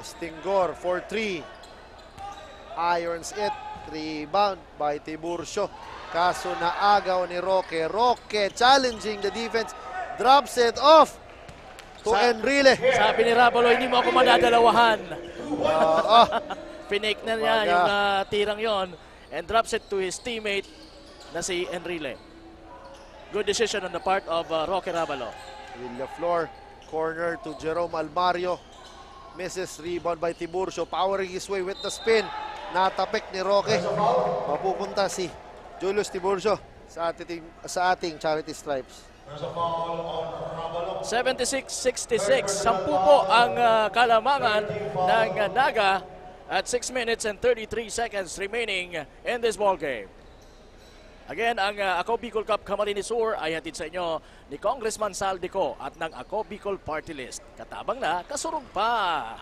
Speaker 3: Estingor for 3. Irons it. Rebound by Tiburcio. Kaso naagaw ni Roque. Roque challenging the defense. Drops it off to Enrile.
Speaker 2: Sabi ni Ravalo, hindi mo ako madadalawahan. Pinake na niya yung tirang yon and drops it to his teammate na si Enrile. Good decision on the part of Roque Ravalo.
Speaker 3: Villaflor, corner to Jerome Almario. Misses, rebound by Tiburcio. Powering his way with the spin. Natapik ni Roque. Mapupunta si Julius Tiburcio sa ating Charity Stripes.
Speaker 2: 76-66. 10 po ang kalamangan ng Naga at 6 minutes and 33 seconds remaining in this ball game. Again, ang Ako Bicol Cup Camarines Sur ay hatid sa inyo ni Congressman Saldico at ng Ako Bicol Party List. Katabang na, kasurog pa.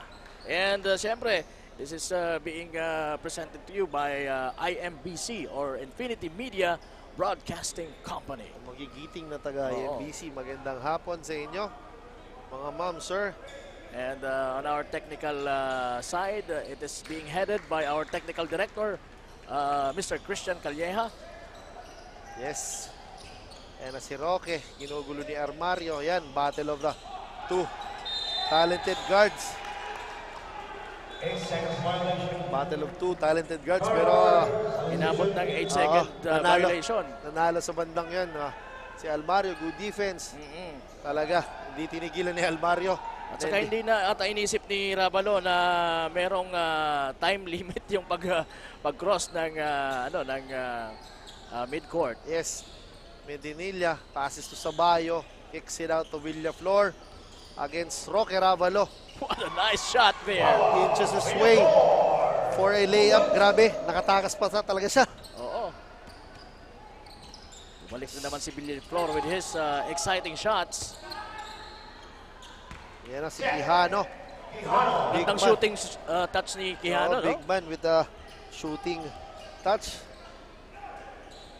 Speaker 2: And siyempre, this is being presented to you by IMBC or Infinity Media Broadcasting Company.
Speaker 3: Magigiting na taga-IMBC. Magandang hapon sa inyo, mga ma'am, sir.
Speaker 2: And on our technical side, it is being headed by our technical director, Mr. Christian Calleja.
Speaker 3: Yes. And si Roque, ginugulo ni Armario. Yan, battle of the two talented guards. Battle of two talented guards, pero
Speaker 2: inabot ng 8-second violation.
Speaker 3: Nanalo sa bandang yan. Si Almario, good defense. Talaga, hindi tinigilan ni Almario.
Speaker 2: At saka hindi na ata inisip ni Ravalo na merong time limit yung pag-cross ng mid-court.
Speaker 3: Yes. Medinilla passes to Sabayo, kicks it out to Villaflor against Roque Ravalo.
Speaker 2: What a nice shot there.
Speaker 3: Inches his way for a layup. Grabe, nakatakas pa talaga siya.
Speaker 2: Oo. Bumalik na naman si Villaflor with his exciting shots.
Speaker 3: Yan na si Quijano.
Speaker 2: Big shooting touch ni Quijano, no?
Speaker 3: Big man with the shooting touch.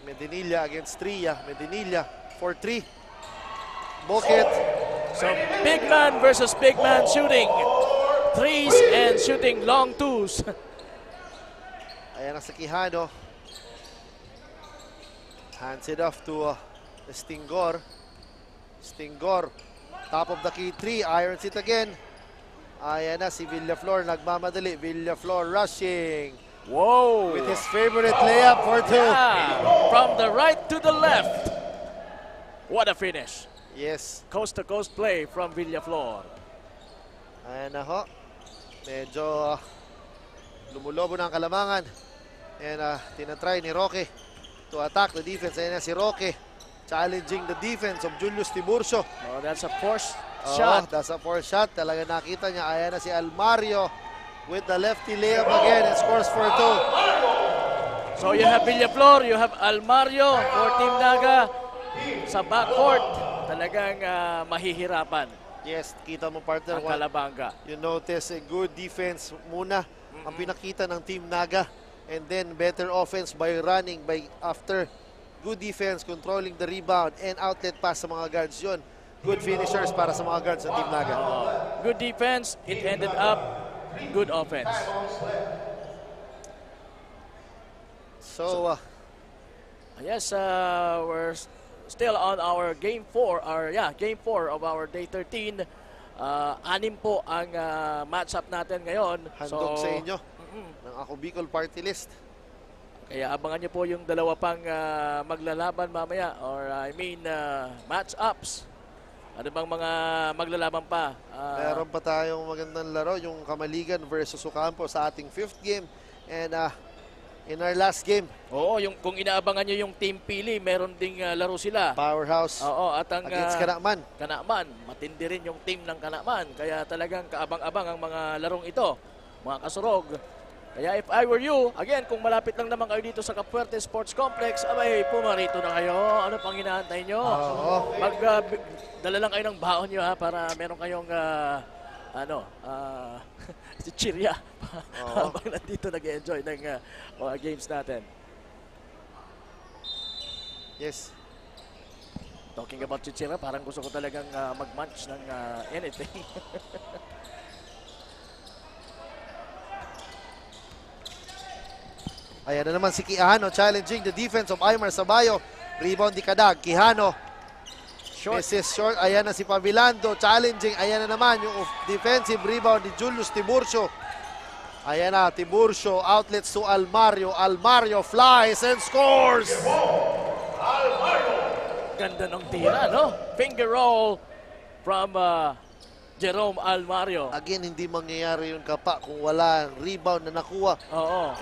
Speaker 3: Medinilla against Tria. Medinilla for 3. Bucket.
Speaker 2: So big man versus big man shooting threes and shooting long twos.
Speaker 3: Ayan na si Quijano. Hands it off to Estingor. Estingor. Top of the key 3, irons it again. Ayan na si Villaflor, nagmamadali. Villaflor rushing.
Speaker 2: Whoa!
Speaker 3: With his favorite layup for 2.
Speaker 2: Yeah. From the right to the left. What a finish.
Speaker 3: Yes.
Speaker 2: Coast to coast play from Villaflor.
Speaker 3: Ayan na ho. Medyo lumulobo na ang kalamangan. And tinatry ni Roque to attack the defense. Ayan na si Roque. Challenging the defense of Julius Tiburcio.
Speaker 2: Oh, that's a forced shot.
Speaker 3: That's a forced shot. Talaga nakita niya. Ayan na si Almario with the lefty layup again and scores for 2.
Speaker 2: So you have Villaflor, you have Almario for Team Naga sa backcourt. Talagang mahihirapan.
Speaker 3: Yes, kita mo partner.
Speaker 2: Ang Calabanga.
Speaker 3: You notice a good defense muna ang pinakita ng Team Naga. And then better offense by running after good defense, controlling the rebound, and outlet pass sa mga guards yun. Good finishers para sa mga guards ng Team Naga.
Speaker 2: Good defense, it ended up good offense.
Speaker 3: So,
Speaker 2: yes, we're still on our game 4, game 4 of our day 13. 6 po ang matchup natin ngayon.
Speaker 3: Handog sa inyo ng Ako Bicol Party List.
Speaker 2: Kaya abangan niyo po yung dalawa pang maglalaban mamaya or match-ups. Ano bang mga maglalaban pa?
Speaker 3: Meron pa tayong magandang laro, yung Kamaligan versus Ocampo sa ating 5th game. And in our last game.
Speaker 2: Oo, kung inaabangan nyo yung Team Pili, meron ding laro sila.
Speaker 3: Powerhouse.
Speaker 2: Oo, at ang
Speaker 3: against Kanakman.
Speaker 2: Kanakman, matindi rin yung team ng Kanakman. Kaya talagang kaabang-abang ang mga larong ito, mga kasurog. Kaya if I were you, again, kung malapit lang naman kayo dito sa Capuerte Sports Complex, abay, pumarito na kayo. Ano pang hinahantay nyo?
Speaker 3: Oo.
Speaker 2: Dala lang kayo ng baon nyo ha, para meron kayong chichirya habang nandito nag-enjoy ng mga games natin.
Speaker 3: Yes.
Speaker 2: Talking about chichirya, parang gusto ko talagang mag-munch ng anything.
Speaker 3: Ayan na naman si Quijano challenging the defense of Aymar Sabayo. Rebound di Kadag. Quijano. Misses short. Ayan na si Pavilando challenging. Ayan na naman yung defensive rebound ni Julius Tiburcio. Ayan na, Tiburcio. Outlets to Almario. Almario flies and scores!
Speaker 2: Ganda ng tira, no? Finger roll from Jerome Almario.
Speaker 3: Again, hindi mangyayari yung kapa kung wala ang rebound na nakuha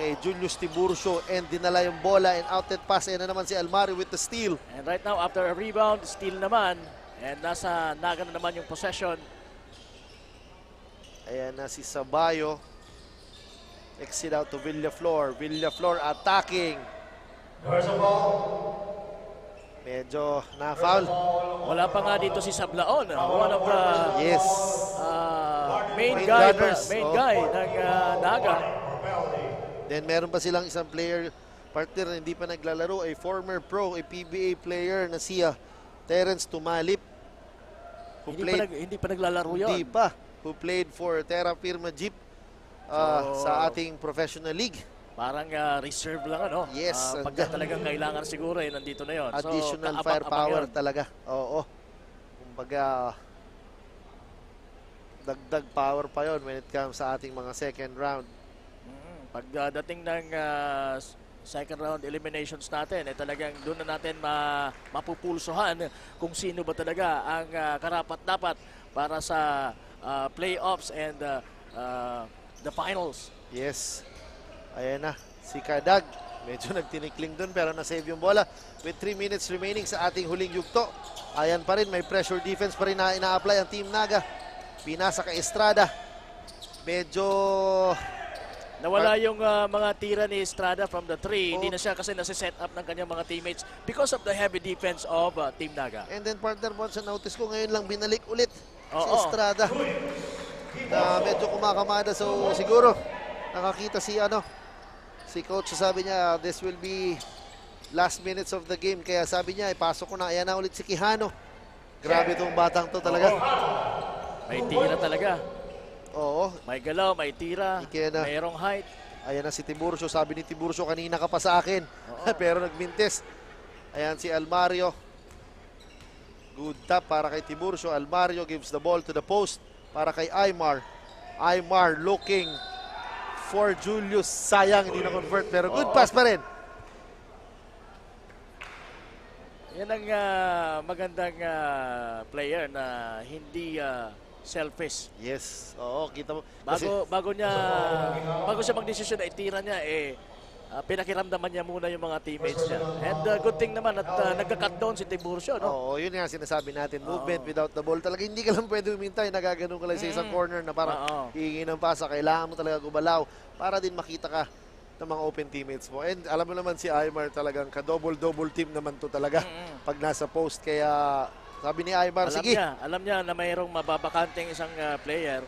Speaker 3: kay Julius Tiburcio and dinala yung bola and outlet pass. Ayan na naman si Almario with the steal.
Speaker 2: And right now, after a rebound, steal naman. And nasa Naga na naman yung possession.
Speaker 3: Ayan na si Sabayo. Exit out to Villaflor. Villaflor attacking. Medyo na-foul.
Speaker 2: Wala pa nga dito si Sablaon. One of the main guy ng Naga.
Speaker 3: Then meron pa silang isang player partner na hindi pa naglalaro. A former pro, a PBA player na siya Terence Tumalip.
Speaker 2: Hindi pa naglalaro yun.
Speaker 3: Hindi pa. Who played for Terra Firma Jeep sa ating professional league.
Speaker 2: Parang reserve lang, ano?
Speaker 3: Yes.
Speaker 2: Pagka talagang kailangan siguro, nandito na yun.
Speaker 3: Additional firepower talaga. Oo. Kumbaga, dagdag power pa yon when it comes sa ating mga second round.
Speaker 2: Pagdating ng second round eliminations natin, talagang doon na natin mapupulsuhan kung sino ba talaga ang karapat-dapat para sa playoffs and the finals.
Speaker 3: Yes. Ayan na, si Kadag. Medyo nagtinikling dun pero na-save yung bola. With 3 minutes remaining sa ating huling yugto. Ayan pa rin, may pressure defense pa rin na ina-apply ang Team Naga. Pinasa kay Estrada. Medyo...
Speaker 2: Nawala yung mga tira ni Estrada from the 3. Hindi na siya kasi nasi-set up ng kanyang mga teammates because of the heavy defense of Team Naga.
Speaker 3: And then partner mo sa notice ko ngayon lang binalik ulit si Estrada. Na medyo kumakamada, so siguro nakakita si coach, sabi niya this will be last minutes of the game, kaya sabi niya ipasok ko na. Ayan na ulit si Quijano. Grabe itong batang to talaga.
Speaker 2: May tira talaga.
Speaker 3: Oo.
Speaker 2: May galaw, may tira, mayroong height.
Speaker 3: Ayan na si Tiburcio. Sabi ni Tiburcio, kanina ka pa sa akin. Pero nagmintis. Ayan si Almario. Good tap para kay Tiburcio. Almario gives the ball to the post para kay Aymar. Aymar looking for Julius. Sayang, hindi na-convert. Pero good pass pa rin.
Speaker 2: Yan ang magandang player na hindi selfish.
Speaker 3: Yes. Oo, kita mo.
Speaker 2: Bago siya magdesisyon na itira niya, pinakiramdaman niya muna yung mga teammates niya. And good thing naman at nagka-cut down si Tiburcio, no?
Speaker 3: Oo, yun nga sinasabi natin. Movement without the ball. Talaga hindi ka lang pwede umintay. Nagaganon ka lang sa isang corner na parang hihingi ng pasa. Kailangan mo talaga gumalaw para din makita ka ng mga open teammates mo. And alam mo naman si Aymar talagang ka-double team naman to talaga pag nasa post. Kaya sabi ni Aymar, sige.
Speaker 2: Alam niya na mayroong mababakanting isang player.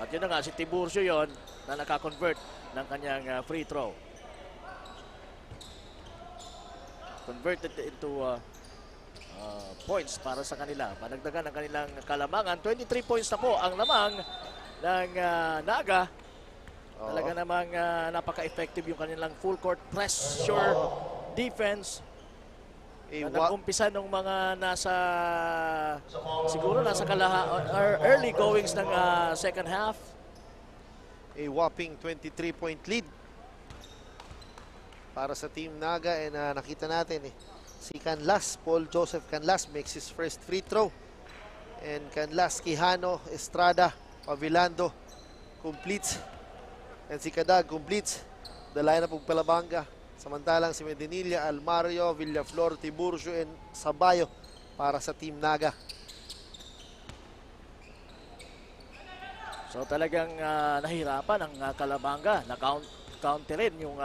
Speaker 2: At yun na nga, si Tiburcio yon na nakakonvert ng kanyang free throw. Converted into points para sa kanila. Panagdagan ang kanilang kalamangan. 23 points na po ang lamang ng Naga. Talaga namang napaka-effective yung kanilang full court pressure defense. Nag-umpisa nung mga siguro nasa early goings ng second half.
Speaker 3: A whopping 23-point lead para sa Team Naga. And nakita natin si Canlas, Paul Joseph Canlas makes his first free throw. And Canlas, Quijano, Estrada, Pavilando completes. And si Kadag completes. the lineup of Calabanga. Samantalang si Medinilla, Almario, Villaflor, Tiburcio, and Sabayo para sa Team Naga.
Speaker 2: So talagang nahirapan ang Calabanga na counterin yung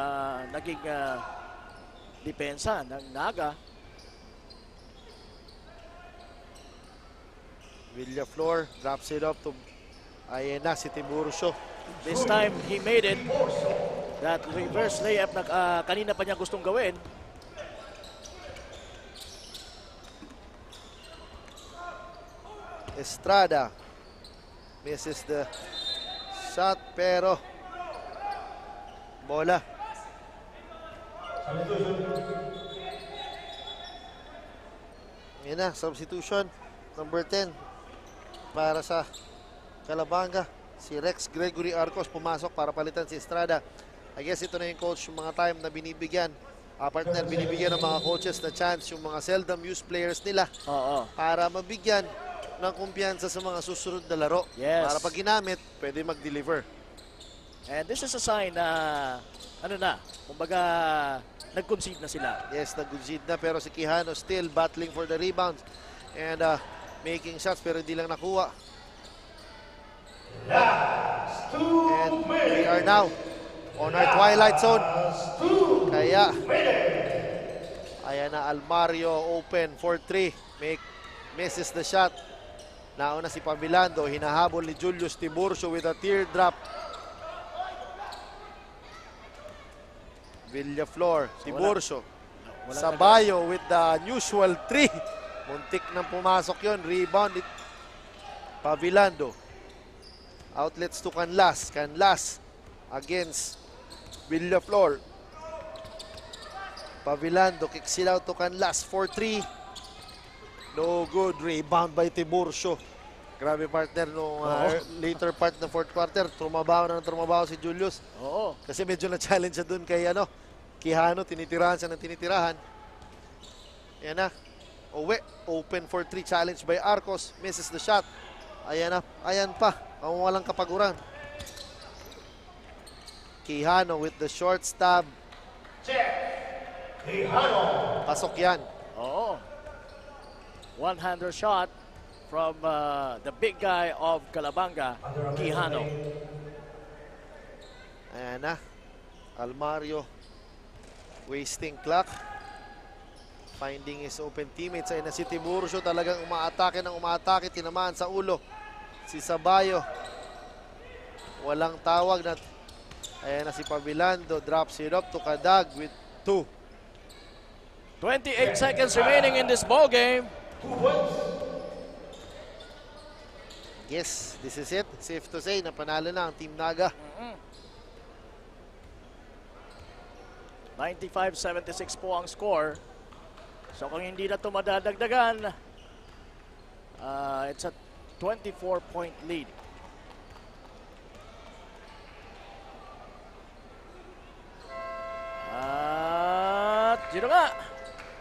Speaker 2: naging depensa ng Naga.
Speaker 3: Villaflor drops it up to ayan na si Tiburcio.
Speaker 2: This time he made it. That reverse layup na kanina pa niya gustong gawin.
Speaker 3: Estrada misses the shot pero bola. Yan na, substitution number 10 para sa Calabanga. Si Rex Gregory Arcos pumasok para palitan si Estrada. I guess ito na yung coach, yung mga time na binibigyan, partner, binibigyan ng mga coaches na chance yung mga seldom used players nila para mabigyan ng kumpiyansa sa mga susunod na laro.
Speaker 2: Yes.
Speaker 3: Para pag ginamit, pwede mag-deliver.
Speaker 2: And this is a sign na, ano na, kumbaga, nag-concede na sila.
Speaker 3: Yes, nag-concede na, pero si Quijano still battling for the rebounds and making shots pero hindi lang nakuha. And we are now on our twilight zone. Kaya, ayan na Almario open for 3. Misses the shot. Nauna si Pavilando, hinahabol ni Julius Tiburcio with a teardrop. Villaflor, Tiburcio. Sabayo with the unusual 3. Muntik nang pumasok yon. Rebound ni Pavilando. Outlets to Canlas. Canlas against Villaflor. Pavilando kicks it out to Canlas for 3. No good. Rebound by Tiburcio. Grabe partner nung later part ng fourth quarter. Trumabaho si Julius. Kasi medyo na-challenge siya dun kay Quijano. Tinitirahan siya ng tinitirahan. Ayan na. Uwe. Open for 3. Challenge by Arcos. Misses the shot. Ayan na. Ayan pa. Walang kapaguran. Quijano with the short stab.
Speaker 1: Quijano.
Speaker 3: Pasok yan.
Speaker 2: One-hander shot from the big guy of Calabanga, Quijano.
Speaker 3: Ayan na. Almario wasting clock. Finding his open teammates. Ayan na si Tiburcio talagang umaatake ng umaatake. Tinamaan sa ulo. Si Sabayo. Walang tawag na. Ayan na si Pavilando. Drops it up to Kadag with 2.
Speaker 2: 28 seconds remaining in this ball game.
Speaker 3: Yes, this is it. Safe to say na panalo na ang Team Naga.
Speaker 2: 95-76 po ang score. So kung hindi na ito madadagdagan, it's a 24-point lead. At yun nga,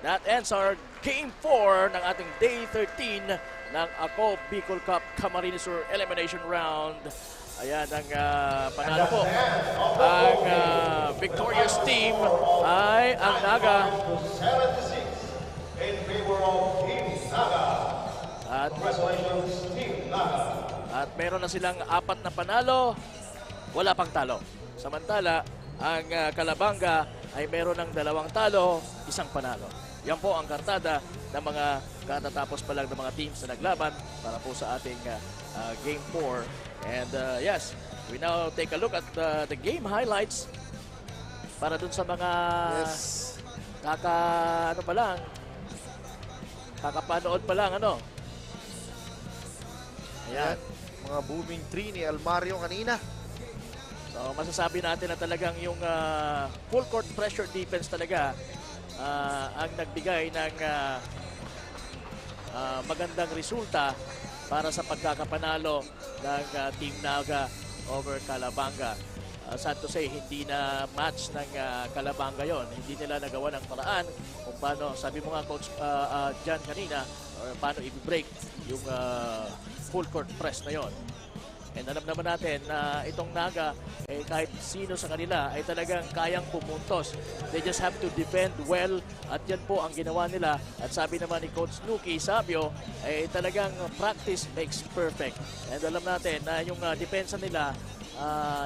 Speaker 2: that ends our Game 4 ng ating Day 13 ng Ako Bicol Cup Camarines Sur Elimination Round. Ayan ang panalo po. Ang victorious team ay ang Naga.
Speaker 1: 76 in favor of Team Naga. Congratulations, Team Naga.
Speaker 2: At meron na silang 4 na panalo, wala pang talo. Samantala, ang Calabanga ay meron ng 2 talo, 1 panalo. Yan po ang kartada ng mga katatapos pa lang ng mga teams na naglaban para po sa ating Game 4. And yes, we now take a look at the game highlights para dun sa mga kakapanood pa lang
Speaker 3: Ayan, mga booming 3 ni Almario kanina.
Speaker 2: So masasabi natin na talagang yung full court pressure defense talaga ang nagbigay ng magandang resulta para sa pagkakapanalo ng Team Naga over Calabanga. Sad to say, hindi na match ng Calabanga yon. Hindi nila nagawa ng paraan kung paano, sabi mo nga Coach Jan kanina, or paano i-break yung full court press na yon. And alam naman natin na itong Naga, kahit sino sa kanila ay talagang kayang pumuntos. They just have to defend well at yan po ang ginawa nila. At sabi naman ni Coach Nuki Sabio, talagang practice makes perfect. And alam natin na yung depensa nila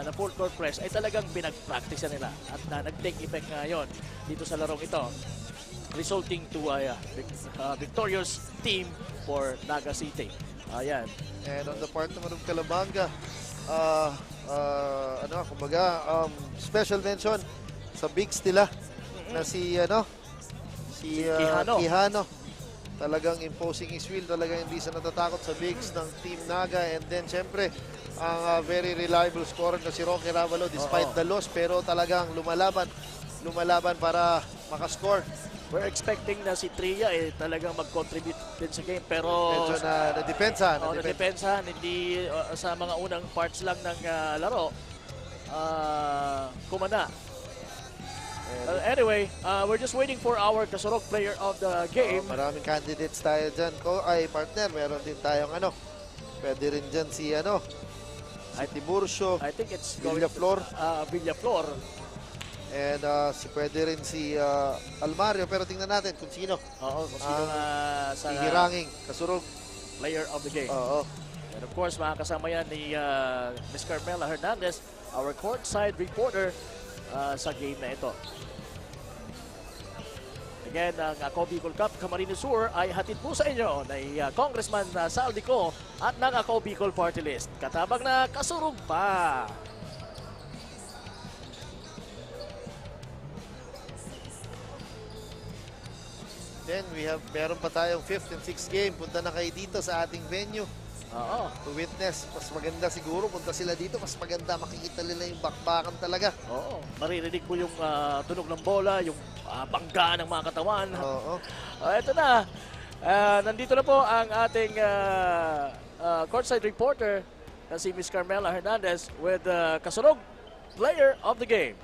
Speaker 2: na full court press ay talagang pinag-practice nila. At nag-take effect ngayon dito sa larong ito, resulting to a victorious team for Naga City. Ayan.
Speaker 3: And on the part naman ng Calabanga, special mention sa bigs nila na si Quijano. Talagang imposing his will, talagang hindi siya natatakot sa bigs ng Team Naga. And then syempre, ang very reliable scorer na si Roque Ravalo despite the loss, pero talagang lumalaban para makascore.
Speaker 2: We're expecting na si Tria talagang mag-contribute din sa game, pero
Speaker 3: medyo
Speaker 2: na-depensahan, hindi sa mga unang parts lang ng laro kumana. Anyway, we're just waiting for our Kasurog player of the game.
Speaker 3: Maraming candidates tayo dyan. Partner, meron din tayong pwede rin dyan si Tiburcio,
Speaker 2: I think it's
Speaker 3: Villaflor.
Speaker 2: Villaflor.
Speaker 3: And pwede rin si Almario, pero tingnan natin kung sino.
Speaker 2: Kung sino sa
Speaker 3: hihiranging Kasurog
Speaker 2: player of the game. And of course, makakasama yan ni Ms. Carmela Hernandez, our courtside reporter sa game na ito. Again, ang Ako Bicol Cup Camarines Sur ay hatid po sa inyo ni Congressman Saldico at ng Ako Bicol Party List. Katabang na Kasurog pa!
Speaker 3: Then meron pa tayong 5th and 6th game. Punta na kayo dito sa ating venue. To witness. Mas maganda siguro. Punta sila dito. Mas maganda makikita nila yung bakbakan talaga.
Speaker 2: Maririnig mo yung tunog ng bola, yung bangga ng mga katawan. Ito na. Nandito na po ang ating courtside reporter na si Ms. Carmela Hernandez with Kasurog player of the game.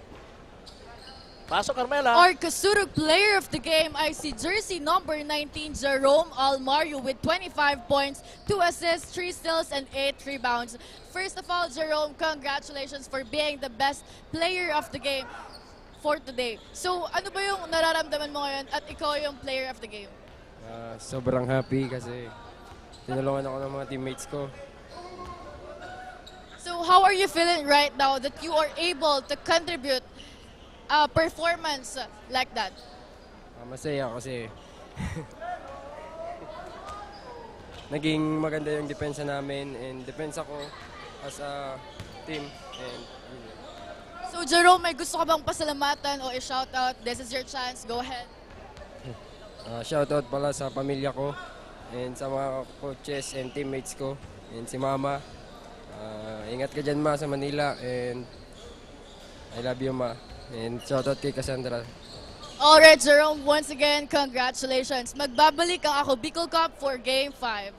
Speaker 2: Pasok, Carmela.
Speaker 5: Our Kasurog player of the game ay si jersey number 19, Jerome Almario with 25 points, 2 assists, 3 steals, and 8 rebounds. First of all, Jerome, congratulations for being the best player of the game for today. So, ano ba yung nararamdaman mo ngayon at ikaw yung player of the game?
Speaker 16: Sobrang happy kasi tinulungan ako ng mga teammates ko.
Speaker 5: So, how are you feeling right now that you are able to contribute performance like that?
Speaker 16: Masaya kasi naging maganda yung depensa namin and depensa ko as a team. And
Speaker 5: so Jerome, may gusto ka bang pasalamatan o i-shoutout? This is your chance. Go ahead.
Speaker 16: Shoutout pala sa pamilya ko and sa mga coaches and teammates ko and si Mama. Ingat ka dyan, Ma, sa Manila, and I love you, Ma. And shoutout kay Cassandra.
Speaker 5: Alright, Jerome, once again, congratulations. Magbabalik ang Ako Bicol Cup for Game 5.